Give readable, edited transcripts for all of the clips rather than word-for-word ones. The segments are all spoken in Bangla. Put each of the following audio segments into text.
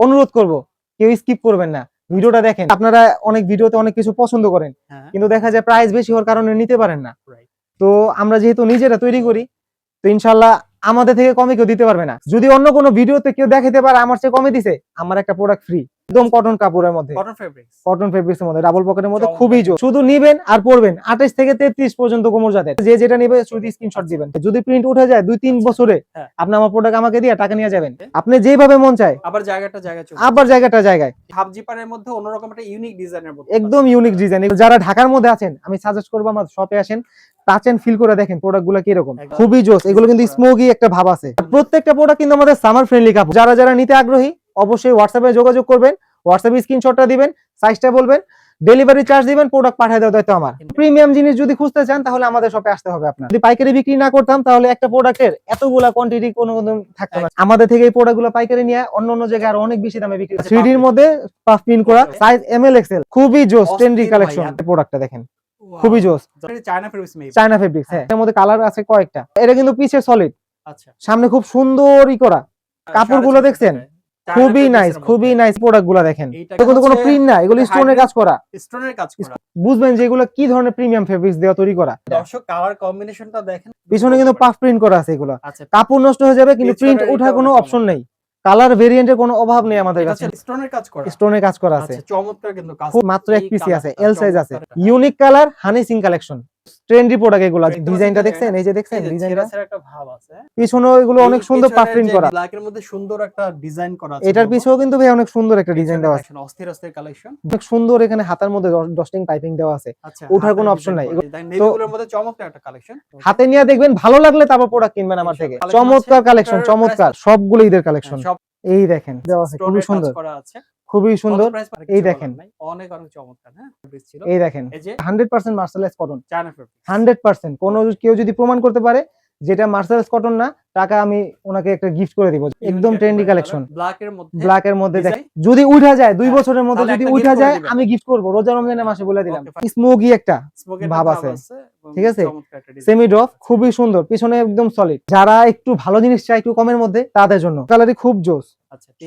অনুরোধ করব কেউ স্কিপ করবেন না, ভিডিওটা দেখেন। আপনারা অনেক ভিডিওতে অনেক কিছু পছন্দ করেন, কিন্তু দেখা যায় প্রাইস বেশি হওয়ার কারণে নিতে পারেন না। তো আমরা যেহেতু নিজেরা তৈরি করি, তো ইনশাল্লাহ আমাদের থেকে কমে কেউ দিতে পারবে না। যদি অন্য কোনো ভিডিওতে কেউ দেখাতে পারে আমার চেয়ে কমে দিছে, আমার একটা প্রোডাক্ট ফ্রি, একদম কটন কাপড়ের মধ্যে, কটন ফেব্রিক্স এর মধ্যে, ডাবল পকেটের মধ্যে, খুবই জোর। শুধু নিবেন আর পরবেন। 28 থেকে 33 পর্যন্ত কোমর জাতের, যে যেটা নেবে শুধু স্ক্রিনশট দিবেন। যদি প্রিন্ট উঠে যায় 2-3 বছরে, আপনি আমার প্রোডাক্ট আমাকে দিয়ে টাকা নিয়ে যাবেন। আপনি যেভাবে মন চায়, আবার জায়গাটা জায়গায়। হাফ জিপারের মধ্যে অন্যরকম একটা ইউনিক ডিজাইনের মধ্যে, একদম ইউনিক ডিজাইন। যারা ঢাকার মধ্যে আছেন, আমি সাজেস্ট করবো আমার শপে আসেন, টাচ এন্ড ফিল করে দেখেন প্রোডাক্টগুলো কি রকম, খুবই জোস। এগুলো কিন্তু স্মোকি একটা ভাব আছে। প্রত্যেকটা প্রোডাক্ট কিন্তু আমাদের সামার ফ্রেন্ডলি কাপড়। যারা যারা নিতে আগ্রহী অবশ্যই হোয়াটসঅ্যাপে যোগাযোগ করবেন, হোয়াটসঅ্যাপে স্ক্রিনশটটা দিবেন, সাইজটা বলবেন, ডেলিভারি চার্জ দিবেন, প্রোডাক্ট পাঠিয়ে দেওয়ার দায়িত্ব আমার। প্রিমিয়াম জিনিস যদি খুঁজতে চান তাহলে আমাদের শপে আসতে হবে আপনার। যদি পাইকারি বিক্রি না করতাম তাহলে একটা প্রোডাক্টের এতগুলা কোয়ান্টিটি কোনো থাকতো না। আমাদের থেকে এই প্রোডাক্টগুলো পাইকারি নিয়ে অন্য অন্য জায়গায় আরো অনেক বেশি দামে বিক্রি করে। 3D এর মধ্যে পাফ প্রিন্ট করা, সাইজ ML XL, খুবই জোস ট্রেন্ডি কালেকশন। প্রোডাক্টটা দেখেন, খুবই জোস। চায়না ফেব্রিক্স, হ্যাঁ, এর মধ্যে কালার আছে কয়েকটা। এটা কিন্তু পিছে সলিড, আচ্ছা, সামনে খুব সুন্দরই করা। কাপড়গুলো দেখছেন, খুবই নাইস, খুবই নাইস। প্রোডাক্টগুলো দেখেন, এগুলো কোনো প্রিন্ট না, এগুলো স্টোনের কাজ করা। বুঝবেন যে এগুলো কি ধরনের প্রিমিয়াম ফেব্রিক্স দেওয়া তৈরি করা। দর্শক কালার কম্বিনেশনটা দেখেন, পিছনে কিন্তু পাফ প্রিন্ট করা আছে। এগুলো কাপড় নষ্ট হয়ে যাবে কিন্তু প্রিন্ট ওঠার কোনো অপশন নেই। কালার ভেরিয়েন্টের কোনো অভাব নেই আমাদের কাছে। স্টোনের কাজ করা আছে, চমৎকার। কিন্তু মাত্র এক পিসি আছে, এল সাইজ আছে। Unique colour, Honey Singh collection, trendy product এগুলো। ডিজাইনটা দেখছেন, এই যে দেখছেন ডিজাইনটা, একটা ভাব আছে। পিছনে এগুলো অনেক সুন্দর পাফ প্রিন্ট করা, ব্ল্যাক এর মধ্যে সুন্দর একটা ডিজাইন করা আছে। এটার পিছেও কিন্তু ভাই অনেক সুন্দর একটা ডিজাইন দেওয়া আছে, অস্থির অস্থির কালেকশন, অনেক সুন্দর। এখানে হাতার মধ্যে ডস্টিং পাইপিং দেওয়া আছে, ওঠার কোনো অপশন নাই। নেভিগুলোর মধ্যে চমৎকার একটা কালেকশন। হাতে নিয়ে দেখবেন, ভালো লাগলে তারপর প্রোডাক্ট কিনবেন আমার থেকে। চমৎকার কালেকশন, চমৎকার, সবগুলো ঈদের কালেকশন। এই দেখেন দেওয়া আছে, খুবই সুন্দর, খুবই সুন্দর। এই দেখেন, অনেক অনেক চমৎকার। হ্যাঁ, এই দেখেন 100% মার্সেলাইজ কটন, 100%। কোনো কেউ যদি প্রমাণ করতে পারে যেটা মার্সেলাইজ কটন না, টাকা আমি ওনাকে একটা গিফট করে দিব। একদম ট্রেন্ডি কালেকশন, ব্ল্যাক এর মধ্যে দেখেন। যদি উঠা যায় 2 বছরের মধ্যে, যদি উঠা যায় আমি গিফট করব। রোজা রমজানের মাসে বলে দিলাম। স্মোকি একটা ভাব আছে, ঠিক আছে, সেমি ড্রপ, খুবই সুন্দর। পিছনে একদম সলিড। যারা একটু ভালো জিনিস চায় একটু কমের মধ্যে, তাদের জন্য কালারই খুব জোস।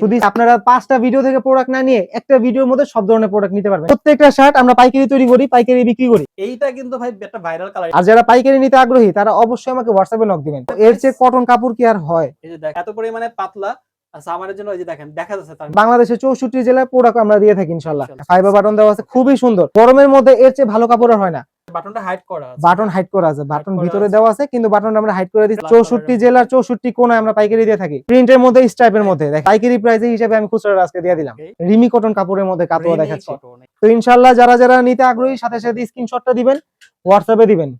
শুধু আপনারা 5টা ভিডিও থেকে প্রোডাক্ট না নিয়ে একটা ভিডিওর মধ্যে সব ধরনের প্রোডাক্ট নিতে পারবেন। প্রত্যেকটা শার্ট আমরা পাইকারি তৈরি করি, পাইকারি বিক্রি করি। এইটা কিন্তু ভাই একটা ভাইরাল কালার। আর যারা পাইকারি নিতে আগ্রহী তারা অবশ্যই আমাকে হোয়াটসঅ্যাপে নক দিবেন। এর চেয়ে কটন কাপড় কি আর হয়? এই যে দেখেন, এত পরিমাণে পাতলা। আচ্ছা, আমাদের জন্য এই যে দেখেন, দেখা যাচ্ছে বাংলাদেশের 64 জেলায় প্রোডাক্ট আমরা দিয়ে থাকি ইনশাআল্লাহ। ফাইবার বাটন দেওয়া আছে, খুবই সুন্দর। গরমের মধ্যে এর চেয়ে ভালো কাপড় আর হয় না। বাটনটা হাইড করা আছে, বাটন হাইড করা আছে, বাটন ভিতরে দেওয়া আছে কিন্তু বাটনটা আমরা হাইড করে দিচ্ছি। 64 জেলার 64 কোণায় আমরা পাইকারি দিয়ে থাকি। প্রিন্টের মধ্যে, স্ট্রাইপের মধ্যে। পাইকারি প্রাইস হিসেবে আমি খুচরা আজকে দিয়ে দিলাম। রিমি কটন কাপড়ের মধ্যে কাপড় দেখাচ্ছি। তো ইনশাআল্লাহ যারা যারা নিতে আগ্রহী সাথে সাথে স্ক্রিনশটটা দিবেন, হোয়াটসঅ্যাপে দিবেন।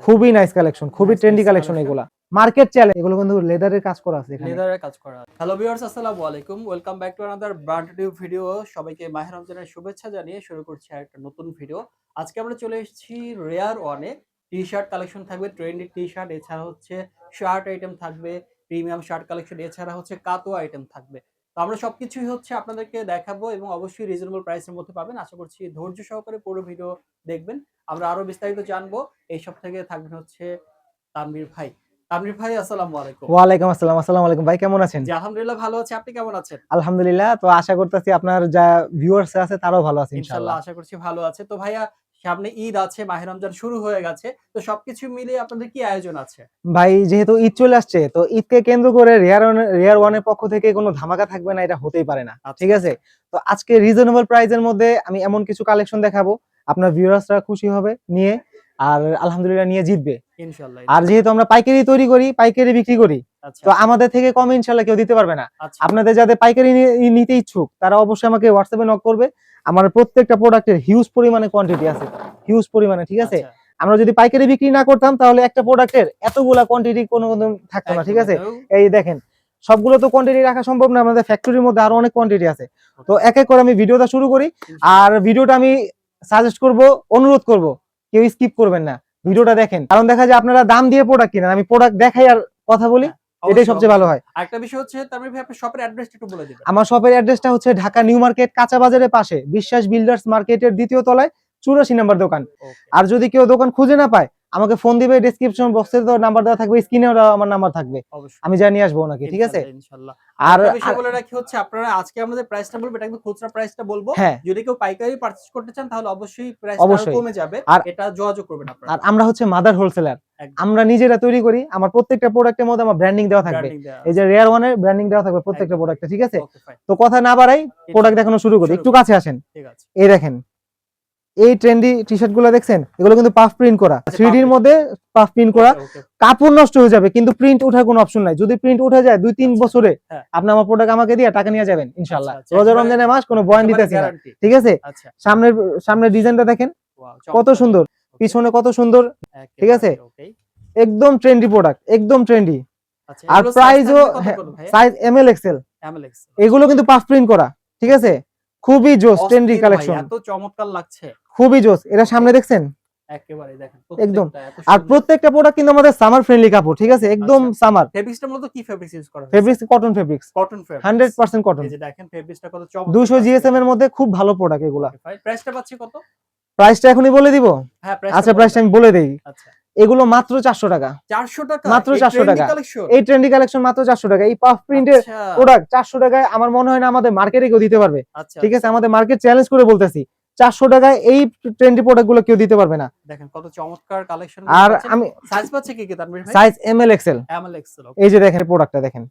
খুবই নাইস কালেকশন, খুবই ট্রেন্ডি কালেকশন। এগুলা মার্কেট চ্যালেঞ্জ, এগুলো কিন্তু লেদারের কাজ করা আছে এখানে, লেদারের কাজ করা। হ্যালো ভিউয়ার্স, আসসালামু আলাইকুম, welcome back to another brand new video. সবাইকে মাহে রমজানের শুভেচ্ছা জানিয়ে শুরু করছি একটা নতুন ভিডিও। আজকে আমরা চলে এসেছি রেয়ার ওয়ানে। টি-শার্ট কালেকশন থাকবে, ট্রেন্ডি টি-শার্ট, এছাড়া হচ্ছে শার্ট আইটেম থাকবে, প্রিমিয়াম শার্ট কালেকশন, এছাড়া হচ্ছে কাতোয়া আইটেম থাকবে। তো আমরা সবকিছুই হচ্ছে আপনাদেরকে দেখাবো এবং অবশ্যই রিজনেবল প্রাইসের মধ্যে পাবেন। আশা করছি ধৈর্য সহকারে পুরো ভিডিও দেখবেন। আমরা আরো বিস্তারিত জানবো। এই সব থেকে থাকবেন হচ্ছে তানভীর ভাই। তানভীর ভাই, আসসালামু আলাইকুম। ওয়া আলাইকুম আসসালাম। আসসালামু আলাইকুম ভাই, কেমন আছেন? জি আলহামদুলিল্লাহ ভালো আছি, আপনি কেমন আছেন? আলহামদুলিল্লাহ। তো আশা করতেছি আপনার যা ভিউয়ার্স আছে তারাও ভালো আছে ইনশাআল্লাহ। আশা করছি ভালো আছে। তো ভাইয়া, সামনে ঈদ আছে, মাহে রমজান শুরু হয়ে গেছে। তো সবকিছু মিলিয়ে আপনাদের কি আয়োজন আছে? ভাই যেহেতু ঈদ চলে আসছে, তো ঈদকে কেন্দ্র করে রেয়ার ওয়ানের পক্ষ থেকে কোনো ধামাকা থাকবে না, এটা হতেই পারে না। ঠিক আছে, তো আজকে রিজনেবল প্রাইসের মধ্যে আমি এমন কিছু কালেকশন দেখাবো, আপনার ভিউয়ার্সরা খুশি হবে নিয়ে, আর আলহামদুলিল্লাহ নিয়ে জিতবে ইনশাআল্লাহ। আর যেহেতু আমরা পাইকারি তৈরি করি, পাইকারি বিক্রি করি, তো আমাদের থেকে কম ইনশাআল্লাহ কেউ দিতে পারবে না। আপনাদের যাদের পাইকারি নিতে ইচ্ছুক তারা অবশ্যই আমাকে হোয়াটসঅ্যাপে নক করবে। আমার প্রত্যেকটা প্রোডাক্টের হিউজ পরিমাণে কোয়ান্টিটি আছে, হিউজ পরিমাণে। ঠিক আছে, আমরা যদি পাইকারি বিক্রি না করতাম তাহলে একটা প্রোডাক্টের এতগুলা কোয়ান্টিটি কোনো থাকতো না। ঠিক আছে, এই দেখেন, সবগুলো তো কোয়ান্টিটি রাখা সম্ভব না, আমাদের ফ্যাক্টরির মধ্যে আরো অনেক কোয়ান্টিটি আছে। তো এক এক করে আমি ভিডিওটা শুরু করি। আর ভিডিওটা আমি সাজেস্ট করব, অনুরোধ করব কেউ স্কিপ করবেন না, ভিডিওটা দেখেন। কারণ দেখা যায় আপনারা দাম দিয়ে প্রোডাক্ট কিনেন, আমি প্রোডাক্ট দেখাই আর কথা বলি, এটাই সবচেয়ে ভালো হয়। আরেকটা বিষয় হচ্ছে তানভীর ভাই, আপনার শপের অ্যাড্রেসটা একটু বলে দিবেন। আমার শপের অ্যাড্রেসটা হচ্ছে ঢাকা নিউ মার্কেট, কাঁচা বাজারের পাশে, বিশ্বাস বিল্ডার্স মার্কেটের দ্বিতীয় তলায় 84 নম্বর দোকান। আর যদি কেউ দোকান খুঁজে না পায়, আমাকে ফোন দিবে, ডেসক্রিপশন বক্সে তো নাম্বার দেওয়া থাকবে, স্ক্রিনেও আমার নাম্বার থাকবে, অবশ্যই আমি জানিয়ে আসবো ওনাকে, ঠিক আছে? ইনশাআল্লাহ। আর একটা বিষয় বলে রাখি হচ্ছে আপনারা আজকে আমরা যে প্রাইসটা বলবো এটা কিন্তু খুচরা প্রাইসটা বলবো। হ্যাঁ, যদি কেউ পাইকারি পারচেজ করতে চান তাহলে অবশ্যই প্রাইসটা আরো অবশ্যই। কমে যাবে। আর এটা যোগাযোগ করবেন আপনারা। আর আমরা হচ্ছে মাদার হোলসেলার, একদম আমরা নিজেরা তৈরি করি। আমার প্রত্যেকটা প্রোডাক্টের মধ্যে আমার ব্র্যান্ডিং দেওয়া থাকবে, ব্র্যান্ডিং দেয়া এই আছে। যে রেয়ার ওয়ানের ব্র্যান্ডিং দেওয়া থাকবে প্রত্যেকটা একদম, প্রোডাক্টে, ঠিক আছে? Okay fine. তো কথা না বাড়াই, প্রোডাক্ট ইনশাআল্লাহ দেখানো শুরু করি, শুরু একটু করি। কাছে আসেন। ঠিক আছে। এই দেখেন, এই ট্রেন্ডি টি-শার্ট গুলো দেখছেন, এগুলো কিন্তু পাফ প্রিন্ট করা, আচ্ছা, 3D এর puff মধ্যে পাফ প্রিন্ট করা। ওকে। কাপড় নষ্ট হয়ে যাবে কিন্তু প্রিন্ট ওঠার কোনো অপশন নাই। যদি প্রিন্ট উঠে যায় 2-3 আচ্ছা, বছরে হ্যাঁ। আপনি আমার প্রোডাক্ট আমাকে দিয়ে টাকা নিয়ে যাবেন ইনশাআল্লাহ। আচ্ছা, রোজা একেবারে রমজানের মাস, কোনো বয়ান একেবারে দিতেছি না, গ্যারান্টি। ঠিক আছে? আচ্ছা, সামনের ডিজাইনটা দেখেন ওয়াও কত চমৎকার। সুন্দর, ওকে, পিছনে কত সুন্দর, ঠিক আছে? একেবারে ওকে। একদম ট্রেন্ডি প্রোডাক্ট, একদম ট্রেন্ডি। আচ্ছা, আর এগুলো সাইজ প্রাইসও থাকবে কত করে ভাই? সাইজ ML XL, MLX এগুলো কিন্তু পাফ প্রিন্ট করা, ঠিক আছে? খুবই জোস ট্রেন্ডি অস্থির ভাই, কালেকশন, এত চমৎকার লাগছে। খুবই জোস। এটা সামনে দেখছেন একেবারে দেখেন একদম। প্রত্যেকটা এত আর সুন্দর। প্রত্যেকটা প্রোডাক্ট কিন্তু আমাদের সামার ফ্রেন্ডলি কাপড়, ঠিক আছে? একদম আচ্ছা, সামার ফেব্রিক্সটা মূলত কি ফেব্রিক্স ইউজ করা হয়েছে? Fabrics, cotton fabrics, cotton fabrics. 100% cotton. এই যে দেখেন ফেব্রিক্সটা কত চমৎকার। 200 জিএসএম এর মধ্যে খুব ভালো প্রোডাক্ট এগুলা। Okay fine. প্রাইসটা পাচ্ছি কত? প্রাইসটা এখনই বলে দিব? হ্যাঁ, প্রাইসটা আচ্ছা, বলে প্রাইসটা দেন। আমি বলে দেই। আচ্ছা, এগুলো মাত্র 400 টাকা, 400 টাকা মাত্র এই 400 ট্রেন্ডি টাকা। কালেকশন। এই ট্রেন্ডি কালেকশন মাত্র 400 টাকা। এই পাফ প্রিন্টের আচ্ছা, প্রোডাক্ট 400 টাকায় আমার মনে হয় না আমাদের মার্কেটে কেউ দিতে পারবে, আচ্ছা, ঠিক আছে? আমাদের মার্কেট চ্যালেঞ্জ করে বলতেছি, 400 টাকায় এই ট্রেন্ডি প্রোডাক্ট গুলো কেউ দিতে পারবে না। দেখেন কত চমৎকার কালেকশন আর পাচ্ছেন। আমি সাইজ পাচ্ছে কি তানভীর ভাই? সাইজ ML XL, MLX এই যে দেখেন প্রোডাক্টটা দেখেন,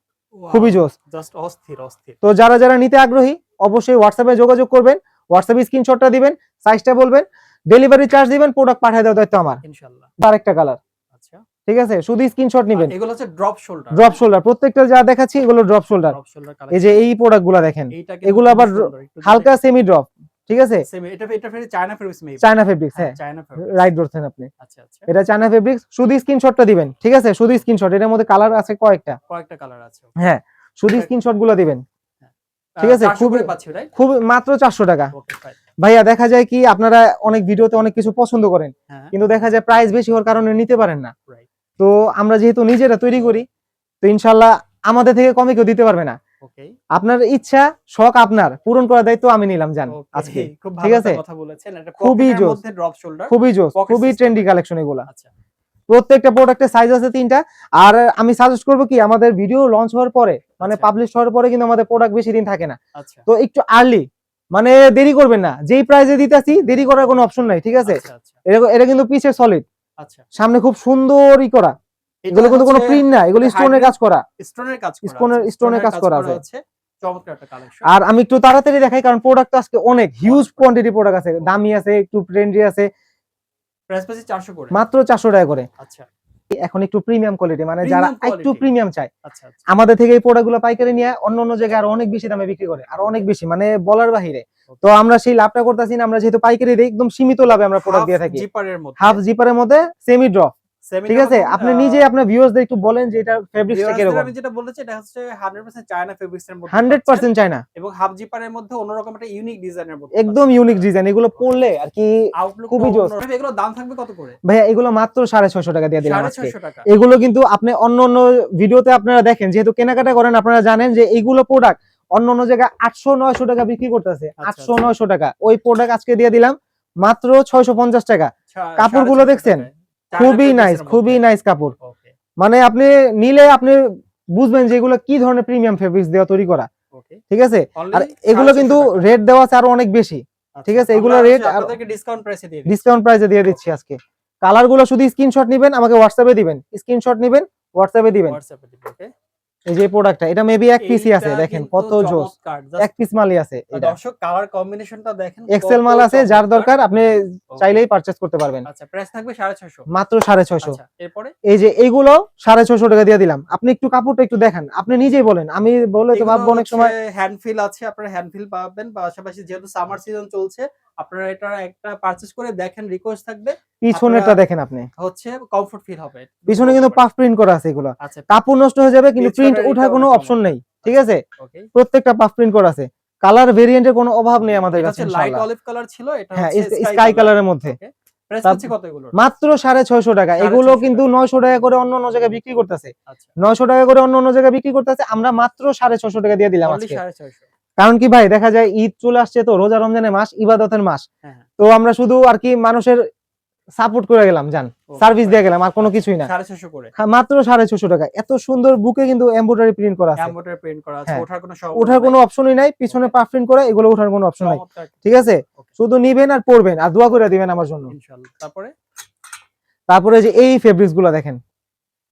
খুবই জোস। জাস্ট অস্থির অস্থির। তো যারা যারা নিতে আগ্রহী অবশ্যই হোয়াটসঅ্যাপে যোগাযোগ করবেন, হোয়াটসঅ্যাপে স্ক্রিনশটটা দিবেন, সাইজটা বলবেন, ডেলিভারি চার্জ দিবেন, প্রোডাক্ট পাঠিয়ে দেওয়ার দায়িত্ব আমার। ইনশাআল্লাহ। আরেকটা কালার, আচ্ছা, ঠিক আছে? শুধু স্ক্রিনশট নেবেন। এগুলো হচ্ছে ড্রপ শোল্ডার। ড্রপ শোল্ডার, প্রত্যেকটা যা দেখাচ্ছি এগুলো ড্রপ শোল্ডার। ড্রপ শোল্ডার এই কালেকশন। যে এই প্রোডাক্টগুলো দেখেন, এইটা কিন্তু এগুলো খুবই আবার সুন্দর। একটু হালকা সেমি ড্রপ, ঠিক আছে? সেমি এটা ফের China fabrics maybe. China fabrics, হ্যাঁ, হ্যাঁ, চায়না ফেব্রিক্স। রাইট ধরছেন আপনি। আচ্ছা, আচ্ছা। এটা চায়না ফেব্রিক্স, শুধু স্ক্রিনশটটা দিবেন, ঠিক আছে? শুধু স্ক্রিনশট, এটার মধ্যে কালার আছে কয়েকটা, কয়েকটা কালার আছে। হ্যাঁ, শুধু স্ক্রিনশট গুলো দিবেন, ঠিক আছে? 400 করে পাচ্ছি রাইট? খুব মাত্র 400 টাকা। Okay fine. ভাইয়া দেখা যায় কি আপনারা অনেক ভিডিওতে অনেক কিছু পছন্দ করেন, হ্যাঁ, কিন্তু দেখা যায় প্রাইস বেশি হওয়ার কারণে নিতে পারেন না। রাইট। তো আমরা যেহেতু নিজেরা তৈরি করি, তো ইনশাল্লাহ আমাদের থেকে কমে কেউ দিতে পারবে না। ওকে। আপনার ইচ্ছা, শখ আপনার পূরণ করার দায়িত্ব আমি নিলাম জান আজকে, খুব ঠিক ভালো আছে? একটা কথা বলেছেন। এটা খুবই পকেটের জোস, মধ্যে ড্রপ শোল্ডার। খুবই জোস, পকেট খুবই সিস্টেম। ট্রেন্ডি কালেকশন এগুলা। আচ্ছা, প্রত্যেকটা প্রোডাক্টের সাইজ আছে 3টা। আর আমি সাজেস্ট করবো কি, আমাদের ভিডিও লঞ্চ হওয়ার পরে, মানে আচ্ছা। পাবলিশ হওয়ার পরে কিন্তু আমাদের প্রোডাক্ট বেশি দিন থাকে না। আচ্ছা, তো একটু আর্লি, মানে দেরি করবেন না। যেই প্রাইসে দিতেছি দেরি করার কোনো অপশন নাই, ঠিক আছে? আচ্ছা, আচ্ছা, এটা কিন্তু পিছে সলিড, আচ্ছা। সামনে খুব সুন্দরই করা। এগুলো কিন্তু কোনো প্রিন্ট না, এগুলো স্টোনের কাজ করা, স্টোনের কাজ করা। স্টোনের কাজ করা আছে। আছে। চমৎকার একটা কালেকশন। আর আমি একটু তাড়াতাড়ি দেখাই কারণ প্রোডাক্ট আজকে অনেক হিউজ কোয়ান্টিটি প্রোডাক্ট আছে, দামি আছে, একটু ট্রেন্ডি আছে। প্রাইস পাচ্ছি 400 করে। মাত্র 400 টাকা করে। আচ্ছা, এখন একটু প্রিমিয়াম কোয়ালিটি, মানে যারা প্রিমিয়াম একটু কোয়ালিটি। প্রিমিয়াম চায়, আচ্ছা, আচ্ছা। আমাদের থেকে এই প্রোডাক্টগুলো পাইকারি নিয়ে অন্য অন্য জায়গায় আরো অনেক বেশি দামে বিক্রি করে, আর অনেক বেশি, মানে বলার বাহিরে। তো আমরা সেই লাভটা করতেছি না, আমরা যেহেতু পাইকারি দিই একদম সীমিত লাভে আমরা প্রোডাক্ট দিয়ে থাকি। জিপারের মধ্যে। হাফ জিপারের মধ্যে সেমি ড্রপ, সেমি ঠিক আছে? আপনি নিজে আপনার ভিউয়ার্সদের একটু বলেন যে এটা ফেব্রিক্সটা কিরকম। আমি যেটা বলেছি এটা হচ্ছে 100% চায়না ফেব্রিক্স এর মধ্যে 100% চায়না, এবং হাফ জিপারের মধ্যে অন্যরকম একটা ইউনিক ডিজাইনের মধ্যে একদম ইউনিক ডিজাইন। এগুলো পরলে আর কি আউটলুক খুবই জোস। এগুলো দাম থাকবে কত করে? ভাইয়া এগুলো মাত্র 650 টাকা দিয়ে দিলাম আজকে। 650 টাকা। এগুলো কিন্তু আপনি অন্য অন্য ভিডিওতে আপনারা দেখেন, যেহেতু কেনাকাটা করেন আপনারা জানেন যে এইগুলো প্রোডাক্ট অন্য অন্য জায়গায় 800-900 টাকা বিক্রি করতেছে। আচ্ছা, 800-900 টাকা, ওই প্রোডাক্ট আজকে দিয়ে দিলাম মাত্র 650 টাকা। কাপড়গুলো 650 দেখছেন, টাকায়। চায়না খুবই ফেব্রিক্সের নাইস, মধ্যে। খুবই নাইস কাপড়। ওকে, মানে আপনি নিলে আপনি বুঝবেন যে এগুলো কি ধরনের প্রিমিয়াম ফেব্রিক্স দেওয়া তৈরি করা, ওকে। ঠিক আছে? Only আর এগুলো 650 কিন্তু টাকা। রেট দেওয়া আছে আরো অনেক বেশি, ঠিক আছে? এগুলো রেট আপনাদেরকে ডিসকাউন্ট প্রাইসে দিয়ে দিচ্ছি। ডিসকাউন্ট প্রাইসে দিয়ে দিচ্ছি আজকে। কালার গুলো শুধু স্ক্রিনশট নেবেন, আমাকে হোয়াটসঅ্যাপে দিবেন, স্ক্রিনশট নেবেন, হোয়াটসঅ্যাপে দিবেন। হোয়াটসঅ্যাপে দিব। ওকে। এই যে প্রোডাক্টটা, এটা মেবি এক পিসই আছে, এইটা দেখেন কিন্তু কত জোস, চমৎকার। এক পিস মালই আছে। এটা দর্শক কালার কম্বিনেশনটা দেখেন। এক্সেল কত মাল আছে, যার চমৎকার। দরকার আপনি ওকে। চাইলেই পারচেজ করতে পারবেন। আচ্ছা, প্রাইস থাকবে 650। মাত্র 650। আচ্ছা, এরপরে এই যে এইগুলো 650 টাকা দিয়ে দিলাম। আপনি একটু কাপড়টা একটু দেখান, আপনি নিজেই বলেন, আমি বলে তো ভাববো অনেক সময়। হ্যান্ড ফিল আছে, আপনারা হ্যান্ড ফিল পাবেন। পাশাপাশি যেহেতু সামার সিজন চলছে, আপনারা এটা একটা পারচেজ করে দেখেন, রিকোয়েস্ট থাকবে। পিছনেরটা দেখেন আপনি, হচ্ছে কমফোর্ট ফিল হবে। পিছনে কিন্তু পাফ প্রিন্ট করা আছে এগুলো। আচ্ছা, কাপড় নষ্ট হয়ে যাবে কিন্তু প্রিন্ট পিছনের ওঠার এটাও কোনো চমৎকার। অপশন নেই, ঠিক আছে? ওকে। প্রত্যেকটা পাফ প্রিন্ট করা আছে। কালার ভেরিয়েন্টের কোনো অভাব নেই আমাদের এটা কাছে হচ্ছে লাইট ইনশাআল্লাহ। অলিভ কালার ছিল, এটা হ্যাঁ, হচ্ছে স্কাই কালারের মধ্যে। ওকে। প্রাইস হচ্ছে কত এগুলোর? মাত্র 650 টাকা। এগুলো 650 কিন্তু টাকা। 900 টাকা করে অন্য অন্য জায়গায় বিক্রি করতেছে। আচ্ছা, 900 টাকা করে অন্য অন্য জায়গায় বিক্রি করতেছে, আমরা মাত্র 650 টাকা দিয়ে দিলাম অনলি আজকে। 650। কারণ কি ভাই, দেখা যায় ঈদ চলে আসছে, তো রোজা রমজানের মাস, ইবাদতের মাস। হ্যাঁ, তো আমরা শুধু আর কি মানুষের সাপোর্ট করে গেলাম জান, Okay, সার্ভিস fine. দিয়ে গেলাম, আর কোনো কিছুই না। 650 করে মাত্র 650 টাকা। এত সুন্দর বুকে কিন্তু এমব্রয়ডারি প্রিন্ট করা আছে। এমব্রয়ডারি প্রিন্ট করা আছে, হ্যাঁ, ওঠার কোনো ওঠার সম্ভাবনা কোনো নাই। অপশনই নাই, পিছনে Okay. পাফ প্রিন্ট করা, এগুলো ওঠার কোনো অপশন নাই। চমৎকার। ঠিক আছে, ওকে শুধু নিবেন আর পরবেন আর দোয়া করে দিবেন আমার জন্য। ইনশাআল্লাহ। তারপরে তারপরে যে এই ফেব্রিক্স গুলো দেখেন,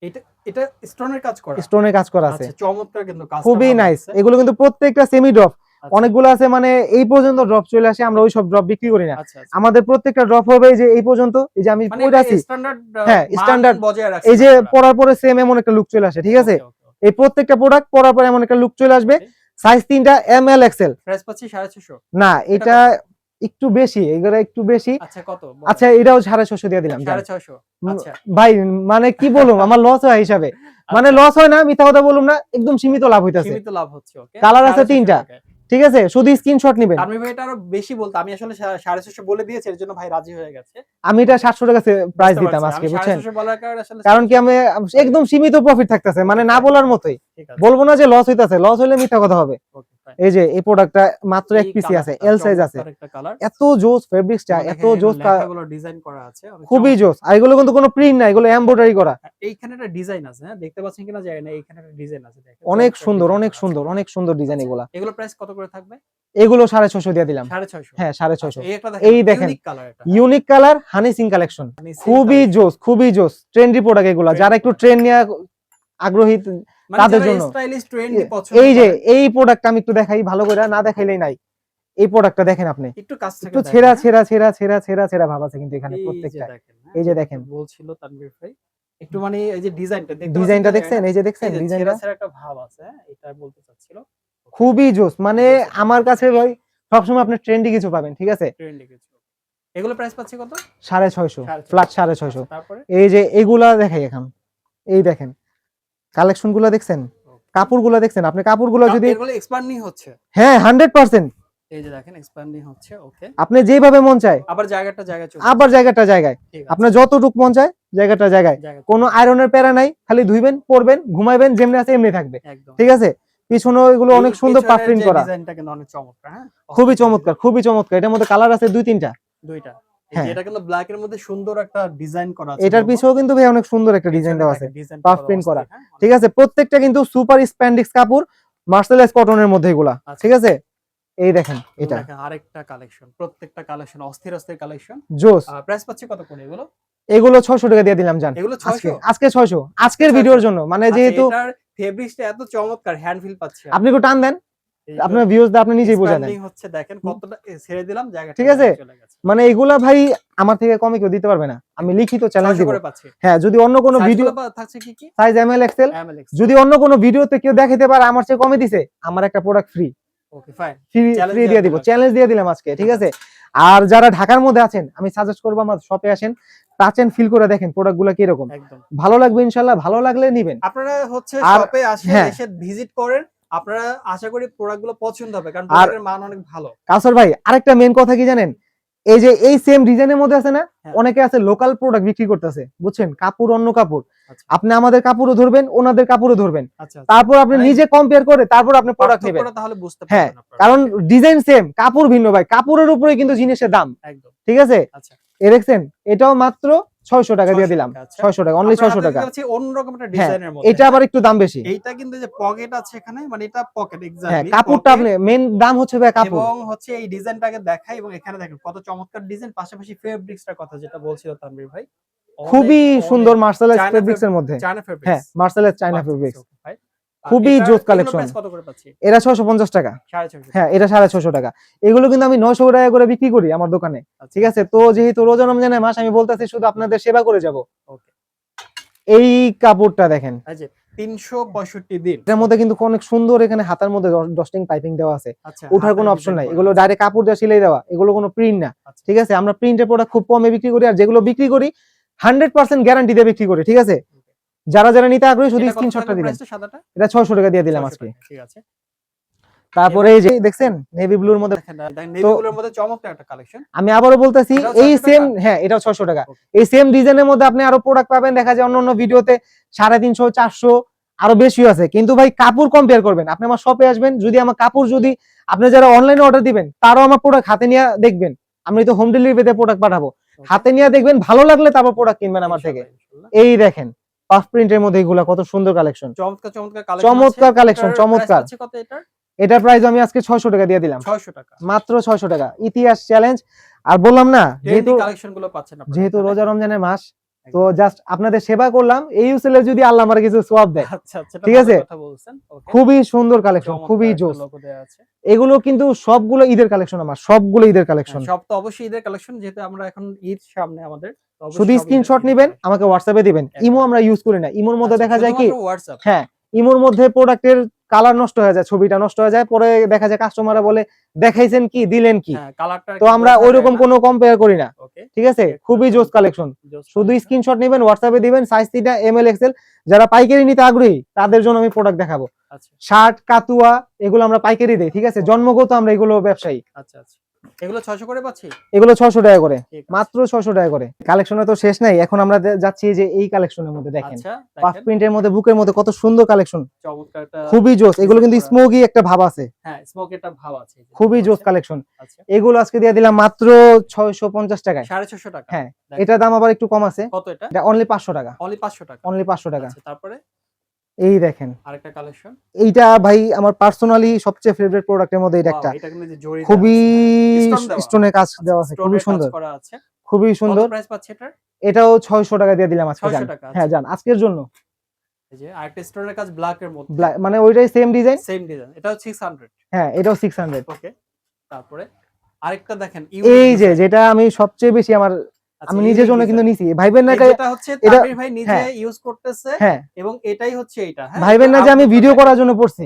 এটা এটা স্টোনের কাজ করা। স্টোনের কাজ করা আছে, আচ্ছা চমৎকার, কিন্তু কাজটা খুবই ভালো নাইস। লাগছে। এগুলো কিন্তু প্রত্যেকটা সেমি ড্রপ, আচ্ছা, অনেকগুলো আছে মানে এই পর্যন্ত ড্রপ চলে আসে, আমরা ওই সব ড্রপ বিক্রি করি না। আচ্ছা, আচ্ছা। আমাদের প্রত্যেকটা ড্রপ হবে এই যে এই পর্যন্ত, এই যে আমি মানে পরে এটা আছি, স্ট্যান্ডার্ড হ্যাঁ মান স্ট্যান্ডার্ড, বজায় রাখছেন এই যে আপনারা। পরার পরে সেম এমন একটা লুক চলে আসে। ঠিক আছে, ওকে, ওকে, ওকে। এই প্রত্যেকটা প্রোডাক্ট পরার পরে এমন একটা লুক চলে আসবে। Okay. সাইজ 3টা এম এল এক্সেল। প্রাইস পাচ্ছি 650। না, এটা এটা একটু বেশি, এগুলো একটু বেশি। আচ্ছা কত বলেন? আচ্ছা এটাও 650 দিয়ে দিলাম জান। 650। আচ্ছা, ভাই মানে কি বলবো, আমার লস হয় হিসাবে, মানে আচ্ছা। লস হয় না, মিথ্যা কথা বলুম না, একদম সীমিত লাভ হইতাছে। সীমিত লাভ হচ্ছে। ওকে, কালার আছে 650 3টা। টাকায়। ঠিক আছে, শুধু স্ক্রিনশট নেবেন। তানভীর ভাই এটা আরো বেশি বলতো, আমি আসলে 650 বলে দিয়েছি, এর জন্য ভাই রাজি হয়ে গেছে। আমি এটা 700 টাকা প্রাইস বুঝতে দিতাম পারছি, আজকে, আমি বুঝছেন? 650 বলার কারণে আসলে কারণ কি 650 আমি একদম সীমিত প্রফিট থাকতেছে, মানে না Okay, বলার মতোই। ঠিক আছে। বলবো না যে লস হইতাছে, লস হইলে মিথ্যা কথা হবে। ওকে, ফাইন। এই যে এই প্রোডাক্টটা মাত্র এক এই পিসি আছে, কালারটা এল সাইজ আছে। চমৎকার একটা কালার। এত জোস ফেব্রিক্সটা, এত জোস, লেখাগুলো ডিজাইন করা আছে, অনেক খুবই চমৎকার। জোস। আর এগুলো কিন্তু কোনো প্রিন্ট না, এগুলো এমব্রয়ডারি করা। এইখানে একটা ডিজাইন আছে, হ্যাঁ দেখতে পাচ্ছেন কিনা জানি না, এইখানে একটা ডিজাইন আছে দেখেন, অনেক চমৎকার সুন্দর, design অনেক করা আছে। সুন্দর, অনেক সুন্দর ডিজাইন আচ্ছা, এগুলা। এগুলো প্রাইস কত করে থাকবে? এগুলো 650 দিয়ে দিলাম। 650। হ্যাঁ, আচ্ছা, 650। এই একটা এই দেখেন, দেখেন, ইউনিক কালার এটা। Unique colour, Honey Singh collection, মানে same খুবই collection। জোস, খুবই জোস। ট্রেন্ডি প্রোডাক্ট এগুলা, Trendy যারা একটু product। ট্রেন্ড নিয়ে আগ্রহী মানে তাদের যারা জন্য। স্টাইলিশ ট্রেন্ডি পছন্দ এই যে করেন, এই প্রোডাক্টটা আমি একটু দেখাই ভালো করে, না দেখাইলেই নাই। এই প্রোডাক্টটা দেখেন আপনি, একটু কাছ থেকে একটু দেখেন, ছেঁড়া হ্যাঁ? ছেঁড়া ছেঁড়া ছেঁড়া ছেঁড়া ছেঁড়া ভাব আছে কিন্তু এখানে এই যে প্রত্যেকটা। দেখেন, হ্যাঁ, এই যে যেটা দেখেন, বলছিল তানভীর ভাই, একটু মানে এই যে ডিজাইনটা দেখতে ডিজাইনটা পাচ্ছেন দেখছেন, কিনা, এই যে দেখছেন এই যে ডিজাইনটা, ছেঁড়া ছেঁড়া একটা ভাব আছে, হ্যাঁ, এটা বলতে চাচ্ছিল। ওকে, খুবই জোস। মানে ঠিক আছে, আমার কাছে ভাই সবসময় আপনি ট্রেন্ডি কিছু পাবেন। ঠিক আছে, ট্রেন্ডি কিছু। এগুলো প্রাইস পাচ্ছি কত? 650, 650। ফ্ল্যাট আচ্ছা, 650। তারপরে এই যে এগুলা দেখাই এখন, এই দেখেন কালেকশন গুলা দেখছেন, কাপড়গুলো দেখছেন আপনি, কাপড়গুলো যদি, এগুলো এক্সপান্ডিং হচ্ছে। হ্যাঁ 100%, এই যে দেখেন এক্সপান্ডিং হচ্ছে। ওকে, আপনি যেভাবে মন চায়, আবার জায়গাটা জায়গায় চলে আবার আসছে। জায়গাটা জায়গায়, ঠিক আছে, আপনার যতটুক মন চায় জায়গাটা জায়গায়, জায়গা কোনো আয়রনের প্যারা নাই, খালি ধুইবেন, পরবেন, ঘুমাইবেন, যেমনি আছে এমনি থাকবে। একদম। ঠিক আছে, পিছনে এগুলো অনেক সুন্দর পাফ প্রিন্ট করা, ডিজাইনটা কিন্তু অনেক চমৎকার, হ্যাঁ, খুবই চমৎকার, খুবই চমৎকার। এটার মধ্যে কালার আছে 2-3টা। দুইটা। এই যে হ্যাঁ, এটা কিন্তু ব্ল্যাক এর মধ্যে সুন্দর একটা ডিজাইন করা আছে, এটার বলবো। পিছেও কিন্তু ভাই অনেক সুন্দর একটা ডিজাইন দেওয়া আছে, ডিজাইনটা পাফ করা প্রিন্ট করা। অস্থির, হ্যাঁ, ঠিক আছে, প্রত্যেকটা কিন্তু সুপার স্প্যান্ডিক্স কাপড়, মার্সেলাইজ কটনের মধ্যে এগুলা। আচ্ছা। ঠিক আছে, এই দেখেন এটা দেখেন আরেকটা কালেকশন, প্রত্যেকটা কালেকশন অস্থির অস্থির কালেকশন। জোস। প্রাইস পাচ্ছি কত করে এগুলো? এগুলো 600 টাকা দিয়ে দিলাম জান। এগুলো আজকে 600? আজকে 600, আজকের 600? ভিডিওর জন্য, মানে আচ্ছা, যেহেতু এটার ফেব্রিক্সটা এত চমৎকার, হ্যান্ড ফিল পাচ্ছি আমি। আপনি একটু টান দেন, এই আপনার ভিউজ দা আপনি নিজেই বোঝা দেন। expanding হচ্ছে, দেখেন কতটা ছেড়ে দিলাম, জায়গাটা ঠিক আছে, জায়গায় চলে গেছে। মানে এগুলা ভাই আমার থেকে কমে কেউ দিতে পারবে না, আমি লিখিত চ্যালেঞ্জ 600 দিব। করে পাচ্ছি। হ্যাঁ, যদি অন্য কোনো ভিডিও, সাইজগুলো থাকছে কি কি? Size M L XL, MLX। যদি অন্য কোনো ভিডিওতে কেউ দেখাতে পারে আমার চেয়ে কমে দিছে, আমার একটা প্রোডাক্ট ফ্রি, ওকে, ফাইন। ফ্রি চ্যালেঞ্জ ফ্রি দিয়ে দিয়ে দিব, দিলাম। চ্যালেঞ্জ দিয়ে দিলাম আজকে। ঠিক আছে, আর যারা ঢাকার মধ্যে আছেন আমি সাজেস্ট করবো আমার শপে আসেন, টাচ এন্ড ফিল করে দেখেন প্রোডাক্টগুলো কি রকম, একদম। ভালো লাগবে ইনশাআল্লাহ, ভালো লাগলে নিবেন। আপনারা হচ্ছে আর শপে আসেন, হ্যাঁ, এসে ভিজিট করেন, আপনারা আশা করি প্রোডাক্টগুলো পছন্দ হবে, কারণ আর প্রোডাক্টের মান অনেক ভালো। কাউসার ভাই আরেকটা মেন কথা কি জানেন, এই যে এই সেম ডিজাইনের মধ্যে আছে না, হ্যাঁ। অনেকে আছে লোকাল প্রোডাক্ট বিক্রি করতেছে, বুঝছেন, কাপড় অন্য কাপড়, আচ্ছা, আপনি আমাদের কাপড়ও ধরবেন, ওনাদের কাপড়ও ধরবেন, আচ্ছা, আচ্ছা। তারপর আপনি মানে নিজে কম্পেয়ার করে তারপর আপনি প্রোডাক্ট নেবেন। পার্থক্যটা তাহলে বুঝতে হ্যাঁ, পারবেন আপনারা। কারণ ওকে, ডিজাইন সেম, কাপড় ভিন্ন ভাই, কাপড়ের উপরে কিন্তু জিনিসের দাম। একদম। ঠিক আছে, আচ্ছা, এ দেখছেন, এটাও মাত্র 600 টাকা দিয়ে 600 দিলাম, টাকা। আচ্ছা, 600 টাকা, অনলি আপনার 600 হাতে টাকা। দেখতে পাচ্ছি অন্যরকম একটা হ্যাঁ, ডিজাইনের মধ্যে, এটা আবার একটু দাম বেশি। এইটা কিন্তু যে পকেট আছে এখানে, মানে এটা পকেট হ্যাঁ, এক্স্যাক্টলি কাপড়টা আপনি মেন দাম হচ্ছে ভাই কাপড়। এবং হচ্ছে এই ডিজাইনটাকে দেখাই, এবং এখানে দেখেন কত চমৎকার ডিজাইন, পাশাপাশি ফেব্রিক্সটার কথা যেটা বলছিল তানভীর ভাই, খুবই সুন্দর মার্শালাইজ চায়না ফেব্রিক্স এর মধ্যে। চায়না হ্যাঁ, ফেব্রিক্স। মার্শালাইজ চায়না আচ্ছা, ফেব্রিক্স, আচ্ছা, ওকে, ভাই। খুবই এটার জোস এগুলোর কালেকশন। প্রাইস কত করে পাচ্ছি? এরা 650 টাকা। 650। হ্যাঁ, এটা 650 টাকা। এগুলো কিন্তু আমি 900 টাকা করে বিক্রি করি আমার দোকানে। আচ্ছা, ঠিক আছে, তো যেহেতু রোজা রমজানের মাস আমি বলতেছি শুধু আপনাদের সেবা করে যাব। ওকে। এই কাপড়টা দেখেন, এই যে 365 দিন। এটার মধ্যে কিন্তু অনেক সুন্দর, এখানে হাতার মধ্যে ডস্টিং পাইপিং দেওয়া আছে, আচ্ছা, ওঠার কোনো হাতের অপশন ডিজাইন নাই, করা এগুলো আছে। ডাইরেক্ট কাপড় দিয়ে সেলাই দেওয়া, এগুলো কোনো প্রিন্ট না। আচ্ছা, ঠিক আছে, আমরা প্রিন্টের প্রোডাক্ট খুব কমে বিক্রি করি, আর যেগুলো বিক্রি করি 100% গ্যারান্টি দিয়ে বিক্রি করি। ঠিক আছে, যারা যারা নিতে আগ্রহী শুধু এটা কত স্ক্রিনশটটা থাকবে দিবেন। প্রাইসটা সাদাটা? এটা 600 টাকা দিয়ে দিলাম 600 আজকে। টাকা, ঠিক আছে। তারপরে এই যে দেখছেন নেভি ব্লুর মধ্যে, দেখেন নেভি ব্লুর মধ্যে চমৎকার একটা কালেকশন। আমি আবারও বলতেছি এটাও এই 600 সেম, টাকা? হ্যাঁ এটাও 600 টাকা। ওকে, এই সেম ডিজাইনের মধ্যে আপনি আরো প্রোডাক্ট পাবেন, দেখা যায় অন্য অন্য ভিডিওতে 350, 400 আরো বেশিও আছে, কিন্তু ভাই কাপড় কম্পেয়ার করবেন, আপনি আমার শপে আসবেন, যদি আমার কাপড়, যদি আপনি যারা অনলাইনে অর্ডার দিবেন তারাও আমার প্রোডাক্ট হাতে নিয়ে দেখবেন, আমি তো হোম ডেলিভারিতে প্রোডাক্ট পাঠাবো, হাতে নিয়ে দেখবেন, ভালো লাগলে তারপর প্রোডাক্ট কিনবেন আমার থেকে। এই দেখেন পাফ প্রিন্টের মধ্যে এগুলা কত সুন্দর কালেকশন, চমৎকার চমৎকার চমৎকার কালেকশন, চমৎকার। কত এটার? এটার প্রাইস আমি আজকে 600 টাকা দিয়ে দিলাম, 600 টাকা, মাত্র 600 টাকা। ইতিহাস চ্যালেঞ্জ। আর বললাম না, যেহেতু কালেকশন গুলো পাচ্ছেন আপনারা, যেহেতু রোজা রমজানের মাস, তো জাস্ট আপনাদের সেবা করলাম। এই ইউসেলে যদি আল্লাহ আমার কিছু সোয়াব দেয়। আচ্ছা আচ্ছা, ঠিক আছে, কথা বলছেন। ওকে, খুবই সুন্দর কালেকশন, খুবই জোস। এগুলো কিন্তু সবগুলো ঈদের কালেকশন, আমার সবগুলো ঈদের কালেকশন। সব তো অবশ্যই ঈদের কালেকশন, যেহেতু আমরা এখন ঈদ সামনে আমাদের। শুধু স্ক্রিনশট নেবেন, আমাকে হোয়াটসঅ্যাপে দিবেন। ইমো আমরা ইউজ করি না। ইমোর মধ্যে দেখা যায় কি, হ্যাঁ, ইমোর মধ্যে প্রোডাক্টের কালার নষ্ট হয়ে যায়, ছবিটা নষ্ট হয়ে যায়, পরে দেখা যায় কাস্টমাররা বলে দেখাইছেন কি, দিলেন কি। তো আমরা ওইরকম কোনো কম্পেয়ার করি না। ঠিক আছে, খুবই জোস কালেকশন। শুধু স্ক্রিনশট নেবেন, হোয়াটসঅ্যাপে দিবেন, সাইজ 3টা এমএল এক্সেল। যারা পাইকারি নিতে আগ্রহী তাদের জন্য আমি প্রোডাক্ট দেখাবো। শার্ট, কাতুয়া, এগুলো আমরা পাইকারি দেই। ঠিক আছে, জন্মগত আমরা এগুলো ব্যবসায়ী। আচ্ছা আচ্ছা, এগুলো 600 করে পাচ্ছি, এগুলো 600 টাকা করে, মাত্র 600 টাকা করে। কালেকশনে তো শেষ নাই, এখন আমরা যাচ্ছি যে এই কালেকশনের মধ্যে। দেখেন পাফ প্রিন্টের মধ্যে, বুকের মধ্যে কত সুন্দর কালেকশন, চমৎকার, খুবই জোস। এগুলো কিন্তু স্মোকি একটা ভাব আছে, হ্যাঁ স্মোক একটা ভাব আছে, খুবই জোস কালেকশন। এগুলো আজকে দিয়ে দিলাম মাত্র 650 টাকায়, 650 টাকা। হ্যাঁ, এটার দাম আবার একটু কম আছে। কত এটা? এটা অনলি 500 টাকা, অনলি 500 টাকা, অনলি 500 টাকা। আচ্ছা, তারপরে এই দেখেন আরেকটা কালেকশন। এইটা ভাই আমার পার্সোনালি সবচেয়ে ফেভারিট প্রোডাক্টের মধ্যে এটা একটা। এটা কিন্তু যে জড়ি খুবই স্টোনের কাজ দেওয়া আছে, খুবই সুন্দর, খুবই সুন্দর। কত প্রাইস পাচ্ছে এটা? এটাও 600 টাকা দিয়ে দিলাম আজকে। হ্যাঁ জান, আজকের জন্য। এই যে আরেকটা স্টোনের কাজ ব্ল্যাক এর মধ্যে, মানে ওইটাই সেম ডিজাইন, এটাও 600। হ্যাঁ, এটাও 600। ওকে, তারপরে আরেকটা দেখেন, এই যে যেটা আমি সবচেয়ে বেশি আমার, আমি নিজের জন্য কিন্তু নিছি। ভাইবেন না এটা হচ্ছে তামির ভাই নিজে ইউজ করতেছে, এবং এটাই হচ্ছে এটা। হ্যাঁ, ভাইবেন না যে আমি ভিডিও করার জন্য পড়ছি,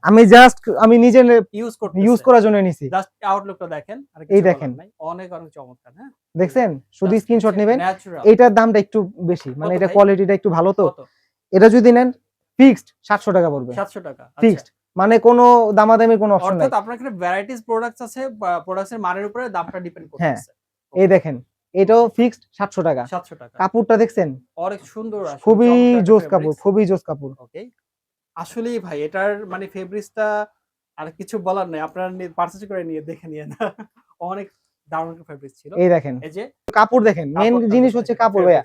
আমি জাস্ট আমি নিজে ইউজ করার জন্য নিছি। জাস্ট আউটলুকটা দেখেন, আর এই দেখেন অনেক অনেক চমৎকার। হ্যাঁ, দেখছেন, শুধু স্ক্রিনশট নেবেন। এটার দামটা একটু বেশি, মানে এটা কোয়ালিটিটা একটু ভালো। তো এটা যদি নেন ফিক্সড 700 টাকা পড়বে, 700 টাকা ফিক্সড, মানে কোনো দামাদামির কোনো অপশন নাই। অর্থাৎ আপনার এখানে ভ্যারাইটিস প্রোডাক্টস আছে, বা প্রোডাক্টসের মানের উপরে দামটা ডিপেন্ড করতেছে। এই দেখেন, এটাও ফিক্সড 700 টাকা। 700 টাকা। কাপড়টা দেখছেন, অনেক সুন্দর, খুবই জোস কাপড়, খুবই জোস কাপড়। ওকে, আসলেই ভাই এটার মানে ফেব্রিক্সটা আর কিছু বলার নাই, আপনারা পারচেজ করে নিয়ে দেখে নিয়ে না, অনেক দারুণ ফেব্রিক্স ছিল। এই দেখেন, এই যে কাপড় দেখেন, মেইন জিনিস হচ্ছে কাপড় ভাইয়া।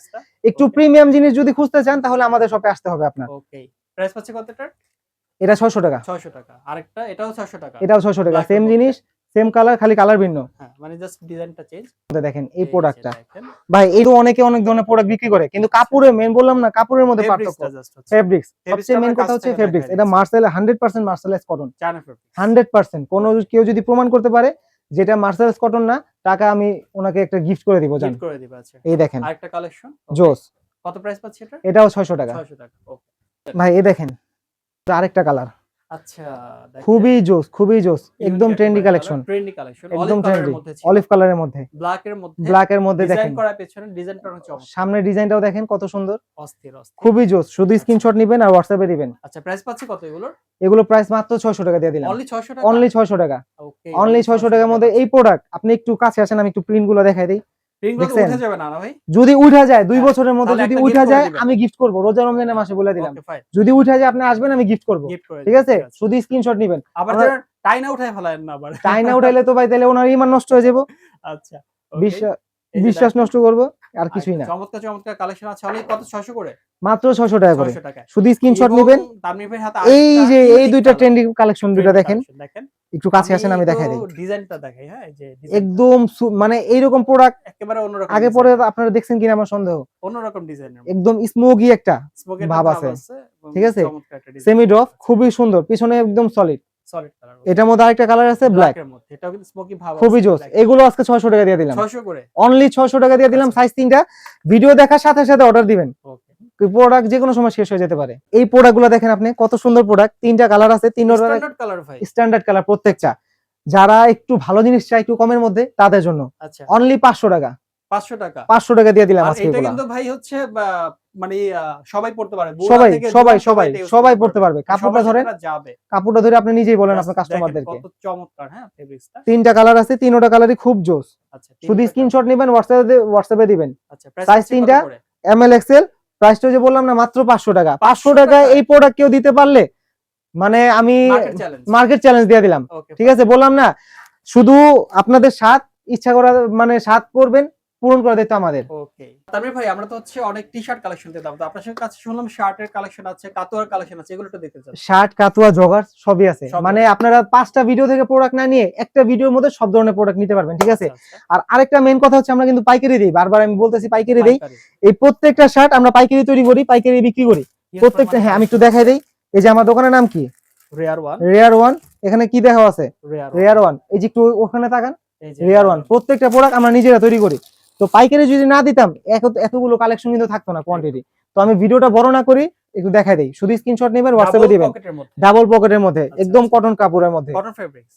একটু প্রিমিয়াম জিনিস যদি খুঁজতে চান তাহলে আমাদের শপে আসতে হবে আপনার। ওকে, প্রাইস পাচ্ছে কত এটার? এটা 600 টাকা। 600 টাকা। আরেকটা এটাও 600 টাকা। এটাও 600 টাকা, সেম জিনিস, সেম কালার, খালি কালার ভিন্ন। হ্যাঁ, মানে জাস্ট ডিজাইনটা চেঞ্জ। দেখেন এই প্রোডাক্টটা ভাই, এই তো অনেকে অনেক ধরনের প্রোডাক্ট বিক্রি করে, কিন্তু কাপড়ে মেইন বললাম না, কাপড়ের মধ্যে পার্থক্য। ফেব্রিক্স সবচেয়ে মেইন কথা হচ্ছে ফেব্রিক্স। এটা মার্সেল 100% মার্সেলাইজ কটন, 100%। কোন কেউ যদি প্রমাণ করতে পারে যেটা মার্সেলাইজ কটন না, টাকা আমি ওনাকে একটা গিফট করে দিব, জান। এই দেখেন আরেকটা কালেকশন, জোস। কত প্রাইস পাচ্ছে এটা? এটাও 600 টাকা। 600 টাকা। ওকে ভাই, এই দেখেন আরেকটা কালার, আচ্ছা, খুবই জোস, খুবই জোস, একদম ট্রেন্ডি কালেকশন, একদম ট্রেন্ডি, অলিভ কালারের মধ্যে, ব্ল্যাক এর মধ্যে দেখেন করা, পেছনে ডিজাইনটা অনেক চমৎকার, সামনে ডিজাইনটাও দেখেন কত সুন্দর, অস্থির অস্থির, খুবই জোস। শুধু স্ক্রিনশট নেবেন আর হোয়াটসঅ্যাপে দিবেন। আচ্ছা, প্রাইস পাচ্ছে কত এগুলোর? এগুলো প্রাইস মাত্র 600 টাকা দিয়ে দিলাম, অনলি 600 টাকা, অনলি 600 টাকা। ওকে, অনলি 600 টাকার মধ্যে এই প্রোডাক্ট। আপনি একটু কাছে আসেন, আমি একটু প্রিন্ট গুলো দেখাই দেই। উঠে যাবে না ভাই? যদি উঠা যায় 2 বছরের মধ্যে, যদি উঠা যায় আমি গিফট করব। রোজা রমজানের মাসে বলে দিলাম, যদি উঠা যায় আপনি আসবেন, আমি গিফট করব। ঠিক আছে, শুধু স্ক্রিনশট নেবেন। আবার টাইনা উঠায় ফেলায়েন না, আবার টাইনা উঠাইলে তো ভাই তাহলে ওনার ঈমান নষ্ট হয়ে যাবে। আচ্ছা, বিশ্বাস নষ্ট করব, আর কিছুই না। চমৎকার চমৎকার কালেকশন আছে। অনলি কত? 600 করে, মাত্র 600 টাকা করে। শুধু স্ক্রিনশট নেবেন। এই যে এই দুইটা ট্রেন্ডিং কালেকশন, দুইটা দেখেন, একটু কাছে আসেন, আমি দেখাই দেই। ডিজাইনটা দেখাই, হ্যাঁ, এই যে একদম মানে এইরকম প্রোডাক্ট একেবারে অন্যরকম, আগে পরে আপনারা দেখছেন কিনা আমার সন্দেহ। অন্যরকম ডিজাইনের, একদম স্মোকি একটা ভাব আছে। ঠিক আছে, সেমি ড্রপ, খুবই সুন্দর, পিছনে একদম সলিড কালার। এটার মধ্যে আরেকটা কালার আছে ব্ল্যাক এর মধ্যে, এটাও কিন্তু স্মোকি ভাব আছে, খুবই জোস। এগুলো আজকে 600 টাকা দিয়ে দিলাম, 600 করে, অনলি 600 টাকা দিয়ে দিলাম। সাইজ 3টা, ভিডিও দেখার সাথে সাথে অর্ডার দিবেন। ওকে, প্রোডাক্ট যে কোনো সময় শেষ হয়ে যেতে পারে। এই প্রোডাক্টগুলো দেখেন আপনি, কত সুন্দর প্রোডাক্ট। 3টা কালার আছে, স্ট্যান্ডার্ড কালার ভাই, স্ট্যান্ডার্ড কালার প্রত্যেকটা। যারা একটু ভালো জিনিস চায়, একটু কমের মধ্যে, তাদের জন্য আচ্ছা, অনলি 500 টাকা, 500 টাকা, 500 টাকা দিয়ে দিলাম আজকে। এটা কিন্তু ভাই হচ্ছে মানে সবাই পড়তে পারে, সবাই পড়তে পারবে। কাপড়টা ধরে কাপড়টা ধরে আপনি নিজেই বলেন আপনার কাস্টমারদেরকে। কত চমৎকার, হ্যাঁ, ফেব্রিক্সটা। 3টা কালার আছে, 3টা কালারই খুব জোস। আচ্ছা, শুধু স্ক্রিনশট নেবেন, হোয়াটসঅ্যাপে দিবেন। আচ্ছা, সাইজ 3টা এমএল এক্সেল। প্রাইসটা যে বললাম না, মাত্র 500 টাকা। 500 টাকায় এই প্রোডাক্ট কেউ দিতে পারলে মানে আমি মার্কেট চ্যালেঞ্জ দিয়ে দিলাম। ঠিক আছে, বললাম না, শুধু আপনাদের স্বাদ ইচ্ছা করা, মানে স্বাদ করবেন, পূরণ করা দায়িত্ব আমাদের। ওকে, তানভীর ভাই আমরা তো হচ্ছে অনেক টি-শার্ট কালেকশন দিতাম, তো আপনার কাছে শুনলাম শার্টের কালেকশন আছে, কাতুয়ার কালেকশন আছে, এগুলো একটু দেখতে চাচ্ছি। শার্ট, কাতুয়া, জগার সবই আছে। সবই মানে আছে। আপনারা 5টা ভিডিও থেকে প্রোডাক্ট না নিয়ে একটা ভিডিওর মধ্যে সব ধরনের প্রোডাক্ট নিতে পারবেন, ঠিক আছে? আচ্ছা, আর আরেকটা মেইন কথা হচ্ছে আমরা কিন্তু পাইকারি দেই, বারবার আমি বলতেছি পাইকারি দেই। পাইকারি। এই প্রত্যেকটা শার্ট আমরা পাইকারি তৈরি করি, পাইকারি বিক্রি করি প্রত্যেকটা। হ্যাঁ, আমি একটু দেখাই দেই। এই যে আমার দোকানের নাম কি? Rare one. Rare one. এখানে কি দেখা আছে? Rare rare one. এই যে একটু ওখানে তাকান, এই যে রেয়ার ওয়ান। প্রত্যেকটা প্রোডাক্ট আমরা নিজেরা তৈরি করি। তো পাইকারি যদি না দিতাম এতগুলো কালেকশন কিন্তু থাকতো না, কোয়ান্টিটি। তো আমি ভিডিওটা বড় না করি, একটু দেখাই দেই। শুধু স্ক্রিনশট নেবেন, হোয়াটসঅ্যাপে দিবেন। ডাবল পকেটের মধ্যে, একদম কটন কাপড়ের মধ্যে,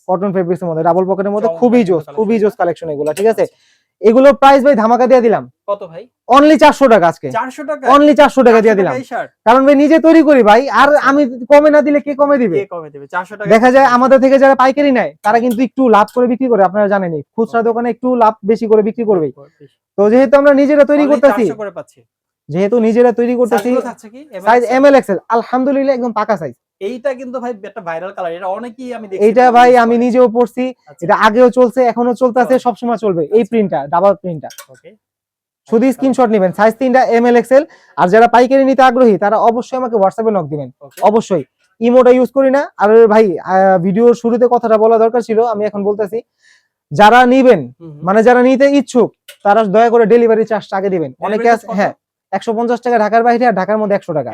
কটন ফেব্রিক্স এর মধ্যে, ডাবল পকেটের মধ্যে, খুবই জোস কালেকশন এগুলো, ঠিক আছে? এগুলো প্রাইস ভাই ধামাকা দিয়ে দিলাম। কত ভাই? অনলি 400 টাকা আজকে। 400 টাকা? অনলি 400 টাকা দিয়ে দিলাম। কারণ ভাই নিজে তৈরি করি ভাই, আর আমি কমে না দিলে কে কমে দিবে? কে কমে দিবে? 400 টাকা। দেখা যায় আমাদের থেকে যারা পাইকারি নেয় তারা কিন্তু একটু লাভ করে বিক্রি করে, আপনারা জানেনই খুচরা দোকানে একটু লাভ বেশি করে বিক্রি করবে। তো যেহেতু আমরা নিজেরা তৈরি করতেছি, সাইজ এম এল এক্সেল, আলহামদুলিল্লাহ একদম পাকা সাইজ। এইটা কিন্তু ভাই একটা ভাইরাল কালার, এটা অনেকেই আমি দেখছি। এইটা ভাই আমি নিজেও পড়ছি, এটা আগেও চলছে, এখনো চলতেছে, আচ্ছা। সবসময় চলবে এই প্রিন্টটা, ডাবল প্রিন্টটা। ওকে, শুধু স্ক্রিনশট নেবেন, সাইজ 3টা এম এল এক্সেল। আর যারা পাইকারি নিতে আগ্রহী তারা অবশ্যই আমাকে হোয়াটসঅ্যাপে নক দিবেন, অবশ্যই। ইমোটা ইউজ করি না। আর ভাই ভিডিওর শুরুতে কথাটা বলা দরকার ছিল, আমি এখন বলতেছি। যারা নিবেন, মানে যারা নিতে ইচ্ছুক, তারা দয়া করে ডেলিভারি চার্জটা আগে দিবেন। অনেকে আছে, হ্যাঁ, 150 টাকা ঢাকার বাইরে, আর ঢাকার মধ্যে 100 টাকা।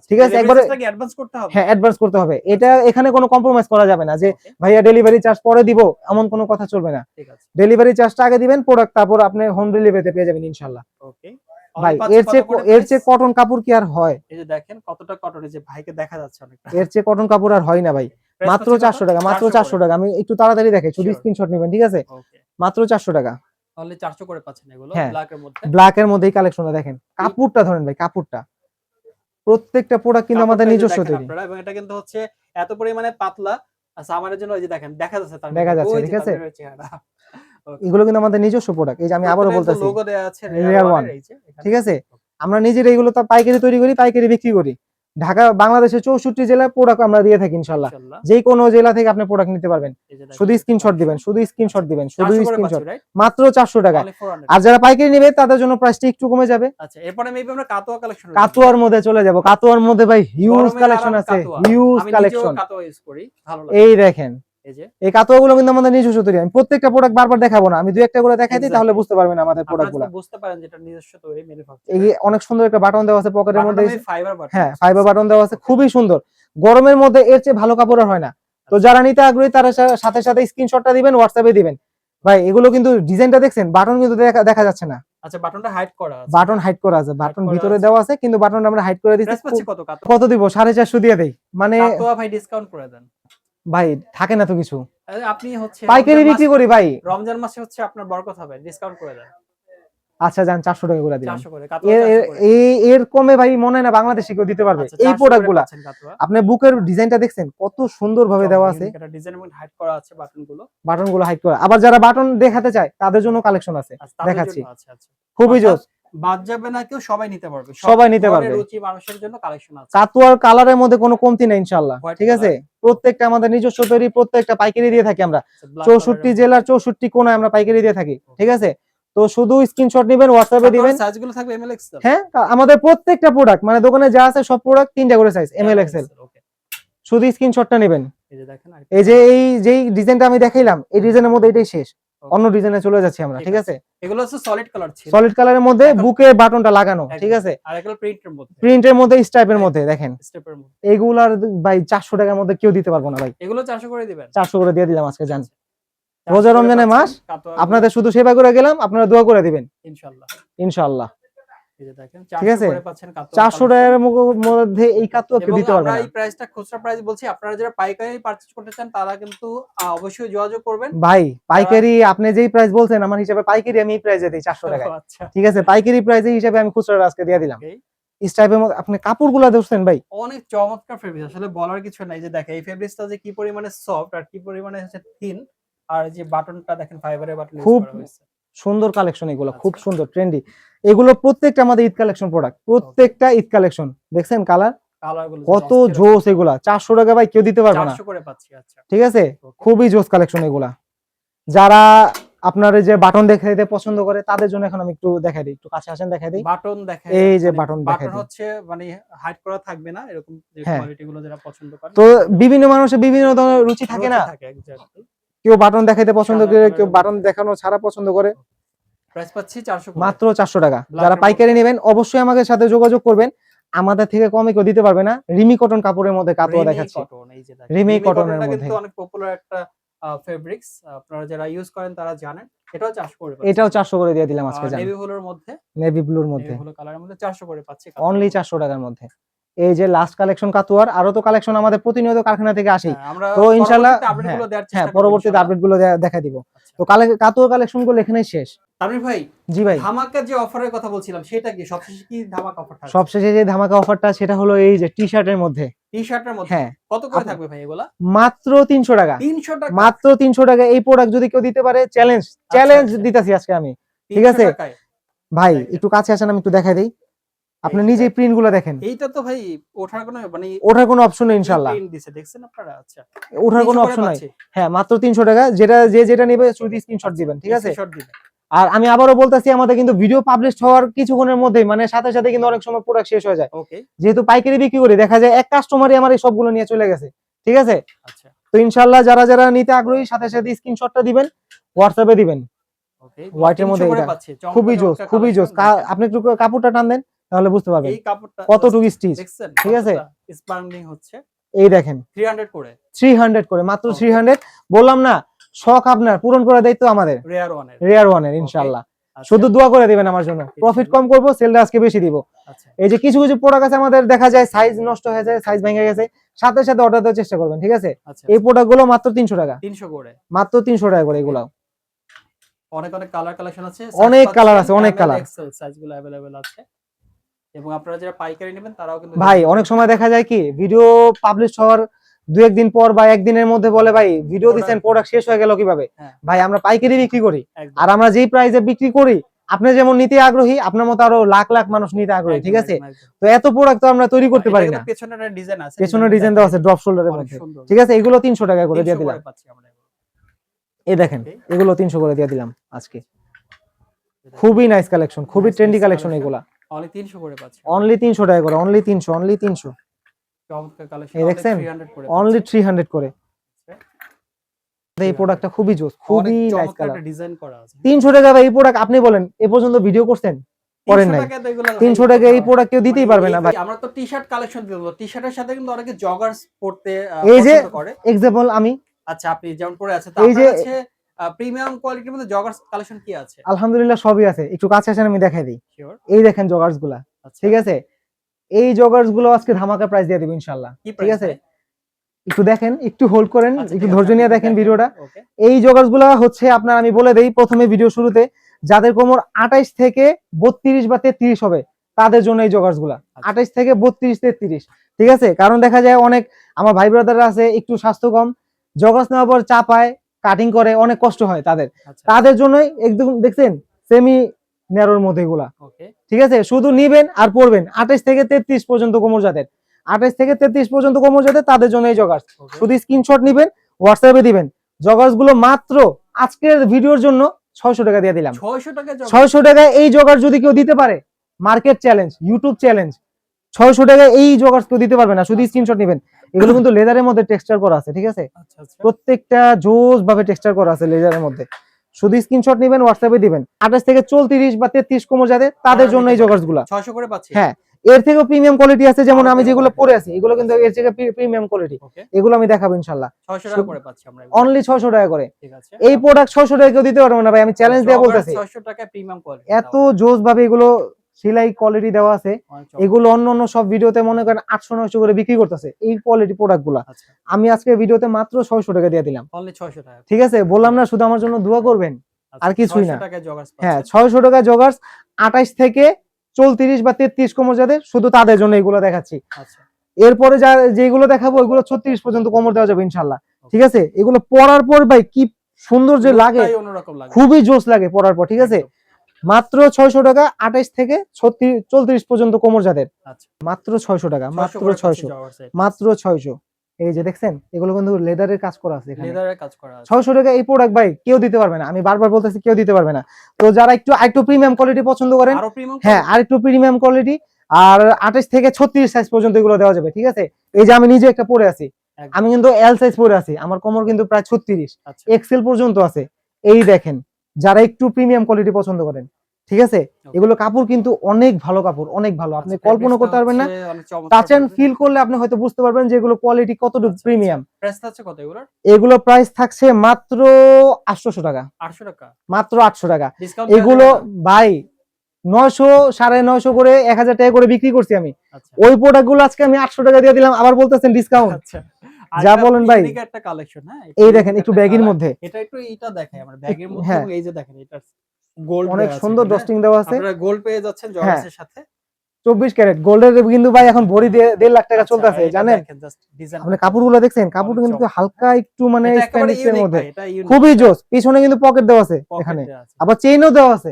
ঠিক আছে, একবারে অ্যাডভান্স করতে হবে। হ্যাঁ, অ্যাডভান্স করতে হবে। এটা এখানে কোনো কম্প্রোমাইজ করা যাবে না যে ভাইয়া ডেলিভারি চার্জ পরে দিব, এমন কোনো কথা চলবে না। ঠিক আছে, ডেলিভারি চার্জটা আগে দিবেন, প্রোডাক্ট তারপর আপনি হোম ডেলিভারিতে পেয়ে যাবেন ইনশাআল্লাহ। ওকে ভাই এর চেয়ে কটন কাপড় কি আর হয়? এই যে দেখেন কতটা কটন, এই যে ভাইকে দেখা যাচ্ছে অনেকটা। এর চেয়ে কটন কাপড় আর হয় না ভাই। মাত্র 400 টাকা, মাত্র 400 টাকা। আমি একটু তাড়াতাড়ি দেখাই, শুধু স্ক্রিনশট নেবেন, ঠিক আছে? মাত্র 400 টাকা। অনলি 400 করে পাচ্ছেন এগুলো ব্ল্যাক এর মধ্যে। ব্ল্যাক এর মধ্যেই কালেকশনটা দেখেন, কাপড়টা ধরেন ভাই, কাপড়টা। প্রত্যেকটা প্রোডাক্ট কিন্তু আমাদের নিজস্ব তৈরি, এবং এটা কিন্তু হচ্ছে এত পরিমাণে পাতলা। আচ্ছা, আমাদের জন্য ওই যে দেখেন দেখা যাচ্ছে, তার দেখা যাচ্ছে, ঠিক আছে? চেহারা। এগুলো কিন্তু আমাদের নিজস্ব প্রোডাক্ট। এই যে আমি আবারো বলতেছি, লোগো দেয়া আছে রেয়ার ওয়ান, ঠিক আছে? আমরা নিজেরা এগুলো তো পাইকারি তৈরি করি, পাইকারি বিক্রি করি। ঢাকা, বাংলাদেশের 64 জেলায় প্রোডাক্ট আমরা দিয়ে থাকি ইনশাআল্লাহ। যে কোনো জেলা থেকে আপনি প্রোডাক্ট নিতে পারবেন। শুধু স্ক্রিনশট দিবেন, শুধু স্ক্রিনশট দিবেন, শুধু স্ক্রিনশট। মাত্র 400 টাকা। আর যারা পাইকারি নেবে তাদের জন্য প্রাইসটা একটু কমে যাবে। আচ্ছা, এরপরে মেবি আমরা কাতোয়া কালেকশন, কাতোয়ার মধ্যে চলে যাব। কাতোয়ার মধ্যে ভাই হিউজ কালেকশন আছে, হিউজ কালেকশন। আমি কাতোয়া ইউজ করি, ভালো লাগে। এই দেখেন, এই কাতোয়াগুলো কিন্তু আমাদের নিজস্ব তৈরি। আমি প্রত্যেকটা প্রোডাক্ট বারবার দেখাবো না, আমি দুই একটা করে দেখাই দিই, তাহলে বুঝতে পারবেন আমাদের প্রোডাক্টগুলো। বুঝতে পারেন যেটা নিজস্ব তৈরি, ম্যানুফ্যাকচার। এই অনেক সুন্দর একটা বাটন দেওয়া আছে পকেটের মধ্যে, ফাইবার বাটন। হ্যাঁ, ফাইবার বাটন দেওয়া আছে, খুবই সুন্দর। গরমের মধ্যে এর চেয়ে ভালো কাপড় আর হয় না। তো যারা নিতে আগ্রহী তারা সাথে সাথে স্ক্রিনশটটা দিবেন, হোয়াটসঅ্যাপে দিবেন। ভাই এগুলো কিন্তু ডিজাইনটা দেখছেন, বাটন কিন্তু দেখা যাচ্ছে না। আচ্ছা, বাটনটা হাইড করা আছে। বাটন হাইড করা আছে, বাটন ভিতরে দেওয়া আছে, কিন্তু বাটনটা আমরা হাইড করে দিয়েছি। কত দিব? 450 দিয়ে দেই। মানে কাতোয়া ভাই ডিসকাউন্ট করে দেন ভাই, থাকে না তো কিছু। আপনি হচ্ছে পাইকারি বিক্রি করি ভাই, রমজান মাসে হচ্ছে আপনার বরকত হবে, ডিসকাউন্ট করে দেন। আচ্ছা যান, 400 টাকা করে দিলাম। 400 করে কাতোয়া, 400 করে। এর কমে ভাই মনে হয় না বাংলাদেশে কেউ দিতে পারবে এই প্রোডাক্টগুলো। আপনি বুকের ডিজাইনটা দেখছেন কত সুন্দর ভাবে দেওয়া আছে, এটা ডিজাইন এবং হাইড করা আছে বাটনগুলো হাইড করা। আবার যারা বাটন দেখাতে চায় তাদের জন্য কালেকশন আছে, দেখাচ্ছি। আচ্ছা, খুবই জোস। বাদ যাবে না কেউ, সবাই নিতে পারবে, সবাই নিতে পারবে। রুচি মানুষের জন্য কালেকশন আছে। কাতোয়ার কালারের মধ্যে কোনো কমতি নেই ইনশাআল্লাহ, ঠিক আছে? প্রত্যেকটা আমাদের নিজস্ব তৈরি, প্রত্যেকটা পাইকারি দিয়ে থাকি আমরা। 64 জেলার 64 কোণায় আমরা পাইকারি দিয়ে থাকি, ঠিক আছে? তো শুধু স্ক্রিনশট নেবেন, হোয়াটসঅ্যাপে দিবেন। সাইজগুলো থাকবে এমএল এক্সেল। হ্যাঁ, আমাদের প্রত্যেকটা প্রোডাক্ট, মানে দোকানে যা আছে সব প্রোডাক্ট 3টা করে সাইজ, এমএল এক্সেল। শুধু স্ক্রিনশটটা নেবেন। এই যে দেখেন, এই যে যেই ডিজাইনটা আমি দেখাইলাম, এই ডিজাইনের মধ্যে এটাই শেষ, অন্য ডিজাইনে চলে যাচ্ছি আমরা, ঠিক আছে? এগুলো হচ্ছে সলিড কালার ছিল, সলিড কালারের মধ্যে বুকে বাটনটা লাগানো, ঠিক আছে? আর এগুলো প্রিন্টের মধ্যে, স্টাইপের মধ্যে দেখেন, স্টেপের মধ্যে। এগুলার ভাই 400 টাকার মধ্যে কেউ দিতে পারবো না ভাই। এগুলো 400 করে দিবেন? 400 করে দিয়ে দিলাম আজকে। জান, রোজা রমজানের মাস, আপনাদের শুধু সেবা করে গেলাম, আপনারা দোয়া করে দিবেন ইনশাআল্লাহ, ইনশাআল্লাহ। এই যে দেখেন, ঠিক আছে? 400 করে পাচ্ছেন কাতোয়া। 400 টাকার মধ্যে এই কাতোয়া কেউ দিতে পারবে না। আমরা এই প্রাইসটা খুচরা প্রাইস বলছি, আপনারা যারা পাইকারি পারচেজ করতে চান তারা কিন্তু অবশ্যই যোগাযোগ করবেন। ভাই পাইকারি আপনি যেই প্রাইস বলছেন, আমার হিসাবে পাইকারি আমি এই প্রাইসে দেই 400 টাকায়, ঠিক আছে? পাইকারি প্রাইসে হিসাবে আমি খুচরা আজকে দিয়ে দিলাম। স্টাইপের মধ্যে আপনি কাপড়গুলো দেখছেন ভাই, অনেক চমৎকার ফেব্রিক, আসলে বলার কিছু নাই। যে দেখেন এই ফেব্রিকটা যে কি পরিমাণে সফট আর কি পরিমাণে হচ্ছে থিন, আর যে বাটনটা দেখেন ফাইবারের বাটন ইউজ করা হয়েছে। সুন্দর কালেকশন এগুলো, খুব সুন্দর ট্রেন্ডি। এগুলো প্রত্যেকটা আমাদের ঈদ কালেকশন প্রোডাক্ট, প্রত্যেকটা ঈদ কালেকশন। দেখছেন কালারগুলো কত জোস এগুলা। 400 টাকা ভাই কেউ দিতে পারবে না, 400 করে পাচ্ছি। আচ্ছা, ঠিক আছে? খুবই জোস কালেকশন এগুলা। যারা আপনার এই যে বাটন দেখাইতে পছন্দ করে তাদের জন্য এখন আমি একটু দেখাই দিই, একটু কাছে আসেন দেখাই দিই। বাটন দেখায়, এই যে মানে বাটন দেখাই দিই। হচ্ছে মানে হাইড করা থাকবে না, এরকম যে হ্যাঁ। কোয়ালিটি গুলো যারা পছন্দ করে। তো বিভিন্ন মানুষের বিভিন্ন ধরনের রুচি থাকে না, এক্স্যাক্টলি। কেউ বাটন দেখাইতে পছন্দ সাদা করে, কালারের কেউ বাটন মধ্যে। দেখানো ছাড়া পছন্দ করে। প্রাইস পাচ্ছি 400 করে। মাত্র 400 টাকা। Black যারা এর পাইকারি মধ্যে। নেবেন অবশ্যই আমাদের সাথে যোগাযোগ করবেন, আমাদের থেকে কমে কেউ দিতে পারবে না। রিমি কটন কাপড়ের মধ্যে কাতুয়া রিমি দেখাচ্ছি, কটন, এই যে দেখেন। রিমি রিমি কটনের কটনটা মধ্যে। কিন্তু অনেক পপুলার একটা ফেব্রিক্স, আপনারা যারা ইউজ করেন তারা জানেন। এটাও 400 করে এটাও পাচ্ছি। 400 করে দিয়ে দিলাম আজকে জান। নেভি ব্লুর মধ্যে, নেভি ব্লুর নেভি মধ্যে ব্লু কালারের মধ্যে 400 করে পাচ্ছি। অনলি 400 টাকার মধ্যে। এই যে লাস্ট কালেকশন কাতুয়ার, আরো তো কালেকশন আমাদের প্রতিনিয়ত কারখানা থেকে আসে। হ্যাঁ, আমরা তো ইনশাআল্লাহ পরবর্তীতে আপডেট হ্যাঁ গুলো দেওয়ার হ্যাঁ চেষ্টা করব পরবর্তীতে ইনশাআল্লাহ। আপডেট গুলো দেখা দিব। আচ্ছা। তো কাতুয়া কালেকশন গুলো এখানেই শেষ। তামিম ভাই, জি ভাই, ধামাকা যে অফারের কথা বলছিলাম সেটা কি? সবশেষে কি ধামাকা অফার থাকছে? সবশেষে যে ধামাকা অফারটা সেটা হলো এই যে টি শার্টের মধ্যে। টি-শার্টের মধ্যে হ্যাঁ, কত করে থাকবে ভাই এগুলা? মাত্র 300 টাকা। 300 টাকা। মাত্র 300 টাকা এই প্রোডাক্ট যদি কেউ দিতে পারে, চ্যালেঞ্জ আচ্ছা। দিতাছি আজকে আমি। ঠিক 300 আছে টাকায়। ভাই, দেখেন। একটু কাছে আসেন আমি একটু দেখাই দেই। আপনি এই যে নিজেই দেখেন। প্রিন্ট গুলো দেখেন, এইটা তো ভাই ওঠার কোনো মানে ওঠার কোনো অপশন নেই ইনশাআল্লাহ। প্রিন্ট দিছে দেখছেন আপনারা? আচ্ছা। ওঠার কোনো 300 করে অপশন নাই। পাচ্ছি। হ্যাঁ, মাত্র 300 টাকা। যেটা নেবে শুধু স্ক্রিনশট দিবেন, ঠিক আছে? স্ক্রিনশট দিবেন। আর আমি আবারও বলতেছি, আমাদের কিন্তু ভিডিও পাবলিশ হওয়ার কিছুক্ষণের মধ্যে, মানে সাথে সাথে কিন্তু অনেক সময় প্রোডাক্ট শেষ হয়ে যায়। ওকে। যেহেতু পাইকারি বিক্রি করি, দেখা যায় এক কাস্টমারই আমার এই সবগুলো নিয়ে চলে গেছে। ঠিক আছে? আচ্ছা। তো ইনশাআল্লাহ যারা যারা নিতে আগ্রহী সাথে সাথে স্ক্রিনশটটা দিবেন, হোয়াটসঅ্যাপে দিবেন। ওকে। হোয়াইটের মধ্যে 300 করে এটা পাচ্ছি। খুবই জোস, চমৎকার খুবই জোস। কালেকশন দেখেন। আপনি একটু কাপড়টা টান দেন তাহলে বুঝতে পারবেন এই কাপড়টা কতটুকু স্টিচ। দেখছেন? ঠিক আছে? স্পার্কলিং হচ্ছে। এই দেখেন 300 করে। 300 করে, মাত্র ওকে। 300। বললাম না, শখ আপনার পূরণ করে দায়িত্ব আমাদের, রেয়ার ওয়ানের। রেয়ার ওয়ানের ইনশাআল্লাহ। আচ্ছা। শুধু দোয়া করে দিবেন আমার জন্য, প্রফিট কম করব, সেলটা আজকে বেশি দিব। আচ্ছা। এই যে কিছু কিছু প্রোডাক্ট আছে আমাদের, দেখা যায় সাইজ নষ্ট হয়ে যায়, সাইজ ভেঙে গেছে, সাথে সাথে অর্ডার দেওয়ার চেষ্টা করবেন। ঠিক আছে? আচ্ছা। এই প্রোডাক্ট গুলো মাত্র 300 টাকা, 300 করে। মাত্র 300 টাকা করে এগুলো। অনেক কালার কালেকশন আছে। অনেক কালার আছে, অনেক ML, কালার। XL সাইজগুলো अवेलेबल আছে। এবং আপনারা যারা পাইকারি নেবেন তারাও কিন্তু ভাই অনেক সময় দেখা যায় কি, ভিডিও পাবলিশ হওয়ার 2-1 দিন পর বা একদিনের মধ্যে বলে ভাই ভিডিও দিচ্ছেন, প্রোডাক্ট শেষ হয়ে গেল কিভাবে? হ্যাঁ। ভাই আমরা পাইকারি বিক্রি করি, একদম। আর আমরা যেই প্রাইসে বিক্রি করি, আপনি যেমন নিতে আগ্রহী, আপনার মতো আরো লাখ লাখ মানুষ নিতে আগ্রহী। ঠিক আছে? তো এত প্রোডাক্ট তো আমরা তৈরি করতে পারি না। পেছনে একটা ডিজাইন আছে। পেছনে ডিজাইন দেওয়া আছে ড্রপ শোল্ডারের অনেক মধ্যে। সুন্দর। ঠিক আছে? এগুলো 300 টাকা করে দিয়ে 300 দিলাম। করে পাচ্ছি আমরা এগুলো। এই দেখেন, ওকে। এগুলো 300 করে দিয়ে দিলাম আজকে। খুবই নাইস কালেকশন, খুবই Nice, trendy nice collection collection। এগুলা। অনলি 300 করে পাচ্ছি। অনলি 300 টাকা করে, অনলি 300, অনলি 300, চমৎকার কালেকশন। এই অনলি দেখছেন? 300 করে অনলি পাচ্ছি। 300 করে। এই প্রোডাক্টটা খুবই জোস, অনেক খুবই নাইস চমৎকার কালার। একটা ডিজাইন করা আছে। 300 টাকা ভাই এই প্রোডাক্ট, আপনি বলেন এ পর্যন্ত ভিডিও করছেন? করেন 300 নাই। টাকায় তো এগুলো 300 টাকা এই প্রোডাক্ট কেউ দিতেই পারবে না ভাই। আমরা তো টি-শার্ট কালেকশন দেব। টি-শার্টের সাথে কিন্তু অনেকে জগার্স পড়তে এই যে পছন্দ করে। এক্সাম্পল আমি, আচ্ছা, আপনি যেমন পরে আছেন, তো এই যে আপনার কাছে প্রিমিয়াম কোয়ালিটির মধ্যে জগার্স কালেকশন কি আছে? আলহামদুলিল্লাহ সবই আছে। একটু কাছে আসেন আমি দেখাই দিই। শিওর। এই দেখেন জগার্স গুলা। আচ্ছা। ঠিক আছে? এই জগার্স গুলো আজকে ধামাকা প্রাইস দিয়ে দিব ইনশাআল্লাহ। কি ঠিক প্রাইস আছে? ভাই? একটু দেখেন, একটু হোল্ড করেন, আচ্ছা, একটু ঠিক আছে, ধৈর্য আপনি নিয়ে একটু দেখেন ভিডিওটা। ওকে। এই জগার্স গুলা হচ্ছে আপনার, আমি বলে দেই প্রথমে ভিডিও শুরুতে, যাদের কোমর 28 থেকে 32 বা 33 হবে তাদের জন্য এই জগার্স গুলা। আচ্ছা। 28 থেকে 32 33। ঠিক আছে? কারণ দেখা যায় অনেক আমার ভাই ব্রাদাররা আছে একটু স্বাস্থ্য কম, জগার্স নেওয়ার পর চাপায়, কাটিং করে, অনেক কষ্ট হয় তাদের। আচ্ছা। তাদের জন্যই একদম দেখছেন সেমি ন্যারোর মধ্যে এগুলা। ওকে। ঠিক আছে? শুধু নিবেন আর পরবেন। 28 থেকে 33 পর্যন্ত কোমর যাদের, 28 থেকে 33 পর্যন্ত কোমর যাদের, তাদের জন্য এই জগার্স। ওকে। শুধু স্ক্রিনশট নিবেন, হোয়াটসঅ্যাপে দিবেন। জগার্স গুলো মাত্র আজকের ভিডিওর জন্য 600 টাকা দিয়ে দিলাম। 600 টাকায় জগার্স। 600 টাকায় এই জগার্স যদি কেউ দিতে পারে, মার্কেট চ্যালেঞ্জ, ইউটিউব চ্যালেঞ্জ। 600 টাকায় এই জগার্স কেউ দিতে পারবে না, শুধু স্ক্রিনশট নিবেন। এগুলো কিন্তু লেদারের মধ্যে টেক্সচার করা আছে। ঠিক আছে? আচ্ছা, আচ্ছা। প্রত্যেকটা জোস ভাবে টেক্সচার করা আছে লেদারের মধ্যে। শুধু স্ক্রিনশট নিবেন, হোয়াটসঅ্যাপে দিবেন। 28 থেকে 34 বা 33 কোমর যাদের, তাদের জন্য এই জগার্স গুলা। 600 করে পাচ্ছি। হ্যাঁ, এর থেকেও প্রিমিয়াম কোয়ালিটি আছে, যেমন আরো আমি premium যেগুলো quality পরে আছি এগুলো কিন্তু এর থেকে প্রিমিয়াম কোয়ালিটি। ওকে। এগুলো আমি দেখাবো ইনশাআল্লাহ। 600 টাকা করে পাচ্ছি আমরা এগুলো। অনলি 600 টাকা করে। ঠিক আছে। এই প্রোডাক্ট 600 টাকা কেউ দিতে পারবে না ভাই, আমি চ্যালেঞ্জ দিয়ে বলতেছি। 600 টাকায় প্রিমিয়াম কোয়ালিটি। এত জোস ভাবে এগুলো সেলাই কোয়ালিটি দেওয়া আছে। এগুলো অন্য অন্য সব ভিডিওতে মনে করেন 800-900 করে বিক্রি করতেছে এই কোয়ালিটি প্রোডাক্টগুলো। আচ্ছা। আমি আজকে ভিডিওতে মাত্র 600 টাকা দিয়ে দিলাম। অনলি 600 টাকা। ঠিক আছে? বললাম না শুধু আমার জন্য দোয়া করবেন, আর কিছুই না। 600 টাকায় জগার্স হ্যাঁ, পাচ্ছেন। 600 টাকা জগার্স, 28 থেকে 34 বা 33 কোমর যাদের, শুধু তাদের জন্য এগুলো দেখাচ্ছি। আচ্ছা। এরপরে যেগুলো দেখাবো ওইগুলো 36 পর্যন্ত কোমর দেওয়া যাবে ইনশাআল্লাহ। ঠিক আছে? এগুলো পরার পর ভাই কি সুন্দর যে লাগে, লুকটাই অন্যরকম লাগে। খুবই জোস লাগে পরার পর। ঠিক আছে? একদম। মাত্র 600 টাকা, 28 থেকে 34 পর্যন্ত কোমর যাদের, আচ্ছা। মাত্র 600 টাকা, 600 মাত্র করে পাচ্ছি 600, জগার্স এর। মাত্র 600। এই যে দেখছেন এগুলো কিন্তু লেদারের কাজ করা আছে এখানে। লেদারের কাজ করা আছে। 600 টাকা এই প্রোডাক্ট ভাই কেউ দিতে পারবে না, আমি বারবার বলতেছি কেউ দিতে পারবে না। তো যারা একটু প্রিমিয়াম কোয়ালিটি পছন্দ করেন, আরো প্রিমিয়াম হ্যাঁ আর একটু প্রিমিয়াম কোয়ালিটি, আর 28 থেকে 36 সাইজ পর্যন্ত এগুলো দেওয়া যাবে, ঠিক আছে। এই যে আমি নিজে একটা পরে আছি, আমি কিন্তু এল সাইজ পরে আছি, আমার কোমর কিন্তু প্রায় 36, আচ্ছা এক্সেল পর্যন্ত আছে। এই দেখেন যারা একটু প্রিমিয়াম কোয়ালিটি পছন্দ করেন, ঠিক আছে, এগুলো কাপড় কিন্তু অনেক ভালো কাপড়, অনেক ভালো, আপনি কল্পনা করতে পারবেন না। টাচ এন্ড ফিল করলে আপনি হয়তো বুঝতে পারবেন যে এগুলো কোয়ালিটি কতটুকু প্রিমিয়াম। প্রাইস থাকছে কত এগুলোর? এগুলো প্রাইস থাকছে মাত্র 800 টাকা, 800 টাকা, মাত্র 800 টাকা। ডিসকাউন্ট এগুলো ভাই 900 950 করে 1000 টাকা করে বিক্রি করছি আমি, ওই প্রোডাক্ট গুলো আজকে আমি 800 টাকা দিয়ে দিলাম, আবার বলতেছেন ডিসকাউন্ট। আচ্ছা যা বলেন ভাই, একটা কালেকশন। হ্যাঁ এই দেখেন একটু ব্যাগের মধ্যে, এটা দেখাই আমরা ব্যাগের মধ্যে। হ্যাঁ, এবং এই যে দেখেন এটা গোল্ড, অনেক সুন্দর ডস্টিং দেওয়া আছে, আপনারা গোল্ড পেয়ে যাচ্ছেন জর্জের সাথে। 24 ক্যারেট গোল্ডের কিন্তু ভাই এখন ভরি দিয়ে 1.5 লাখ টাকা চলতেছে জানেন। আপনি কাপড়গুলো দেখছেন, কাপড়টা কিন্তু হালকা একটু মানে স্প্যানিশের মধ্যে, খুবই জোস। পিছনে কিন্তু পকেট দেওয়া আছে এখানে, আবার চেইনও দেওয়া আছে।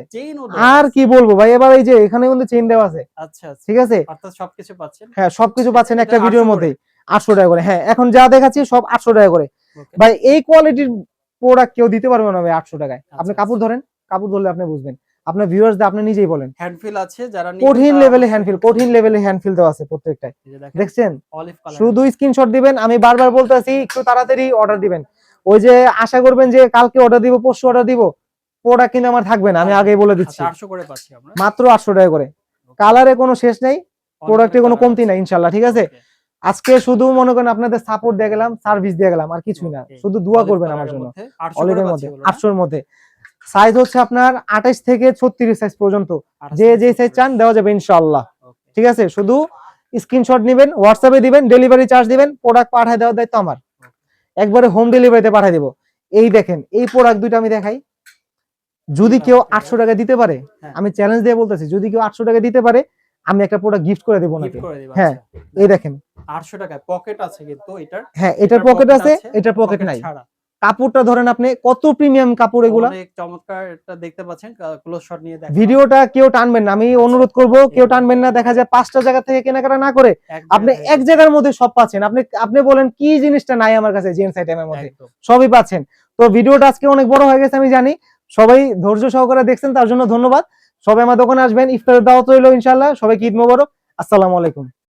আর কি বলবো ভাই, এবার এই যে এখানে কিন্তু চেইন দেওয়া আছে। আচ্ছা ঠিক আছে, অর্থাৎ সবকিছু পাচ্ছেন। হ্যাঁ সবকিছু পাচ্ছেন একটা ভিডিওর মধ্যেই 800 টাকা করে। হ্যাঁ এখন যা দেখাচ্ছি সব 800 টাকা করে ভাই। এই কোয়ালিটির প্রোডাক্ট কেউ দিতে পারবে না ভাই 800 টাকায়। আপনি কাপড় ধরেন, কাপড় ধরলে আপনি বুঝবেন, আপনার ভিউয়ার্সদের আপনি নিজেই বলেন। হ্যান্ডফিল আছে, যারা কঠিন লেভেলে হ্যান্ডফিল, কঠিন লেভেলে হ্যান্ডফিল দেওয়া আছে প্রত্যেকটাই, দেখছেন। শুধু স্ক্রিনশট দিবেন, আমি বারবার বলতেছি একটু তাড়াতাড়ি অর্ডার দিবেন। ওই যে আশা করবেন যে কালকে অর্ডার দিব, পরশু অর্ডার দিব, প্রোডাক্ট কিন্তু আমার থাকবে না, আমি আগেই বলে দিচ্ছি। 800 করে পাচ্ছি আমরা, মাত্র 800 টাকা করে। কালারে কোনো শেষ নাই, প্রোডাক্টে কোনো কমতি নাই ইনশাআল্লাহ, ঠিক আছে। আজকে শুধু মনে করেন আপনাদের সাপোর্ট দিয়ে গেলাম, সার্ভিস দিয়ে গেলাম, আর কিছুই না। শুধু দোয়া করবেন আমার জন্য। অলিভের মধ্যে 800 এর মধ্যে সাইজ হচ্ছে আপনার 28 থেকে 36 সাইজ পর্যন্ত, যে সাইজ চান দেওয়া যাবে ইনশাআল্লাহ, ঠিক আছে। শুধু স্ক্রিনশট নেবেন, হোয়াটসঅ্যাপে দিবেন, ডেলিভারি চার্জ দিবেন, প্রোডাক্ট পাঠিয়ে দেওয়ার দায়িত্ব আমার, একবারে হোম ডেলিভারিতে পাঠিয়ে দেব। এই দেখেন এই প্রোডাক্ট দুইটা আমি দেখাই, যদি কেউ 800 টাকা দিতে পারে, আমি চ্যালেঞ্জ দিয়ে বলতেছি, যদি কেউ 800 টাকা দিতে পারে আমি একটা প্রোডাক্ট গিফট করে দেব নাকি। হ্যাঁ এই দেখেন 800 টাকায় পকেট আছে কিন্তু এটার, হ্যাঁ এটার পকেট আছে, এটার পকেট নাই। কাপড়টা ধরেন আপনি কত প্রিমিয়াম কাপড়, এগুলা অনেক চমৎকার। এটা দেখতে পাচ্ছেন, ক্লোজ শট নিয়ে দেখেন। ভিডিওটা কেউ টানবেন না, আমি অনুরোধ করব কেউ টানবেন না। দেখা যায় 5টা জায়গা থেকে কেনাকাটা না করে আপনি এক জায়গার মধ্যে সব পাচ্ছেন। আপনি বলেন কি জিনিসটা নাই আমার কাছে, জেন্টস আইটেমের মধ্যে সবই পাচ্ছেন। তো ভিডিওটা আজকে অনেক বড় হয়ে গেছে আমি জানি, সবাই ধৈর্য সহকারে দেখছেন, তার জন্য ধন্যবাদ। সবাই আমার দোকানে আসবেন, ইফতারের দাওয়াত রইল ইনশাআল্লাহ। সবাইকে ঈদ মোবারক, আসসালামু আলাইকুম।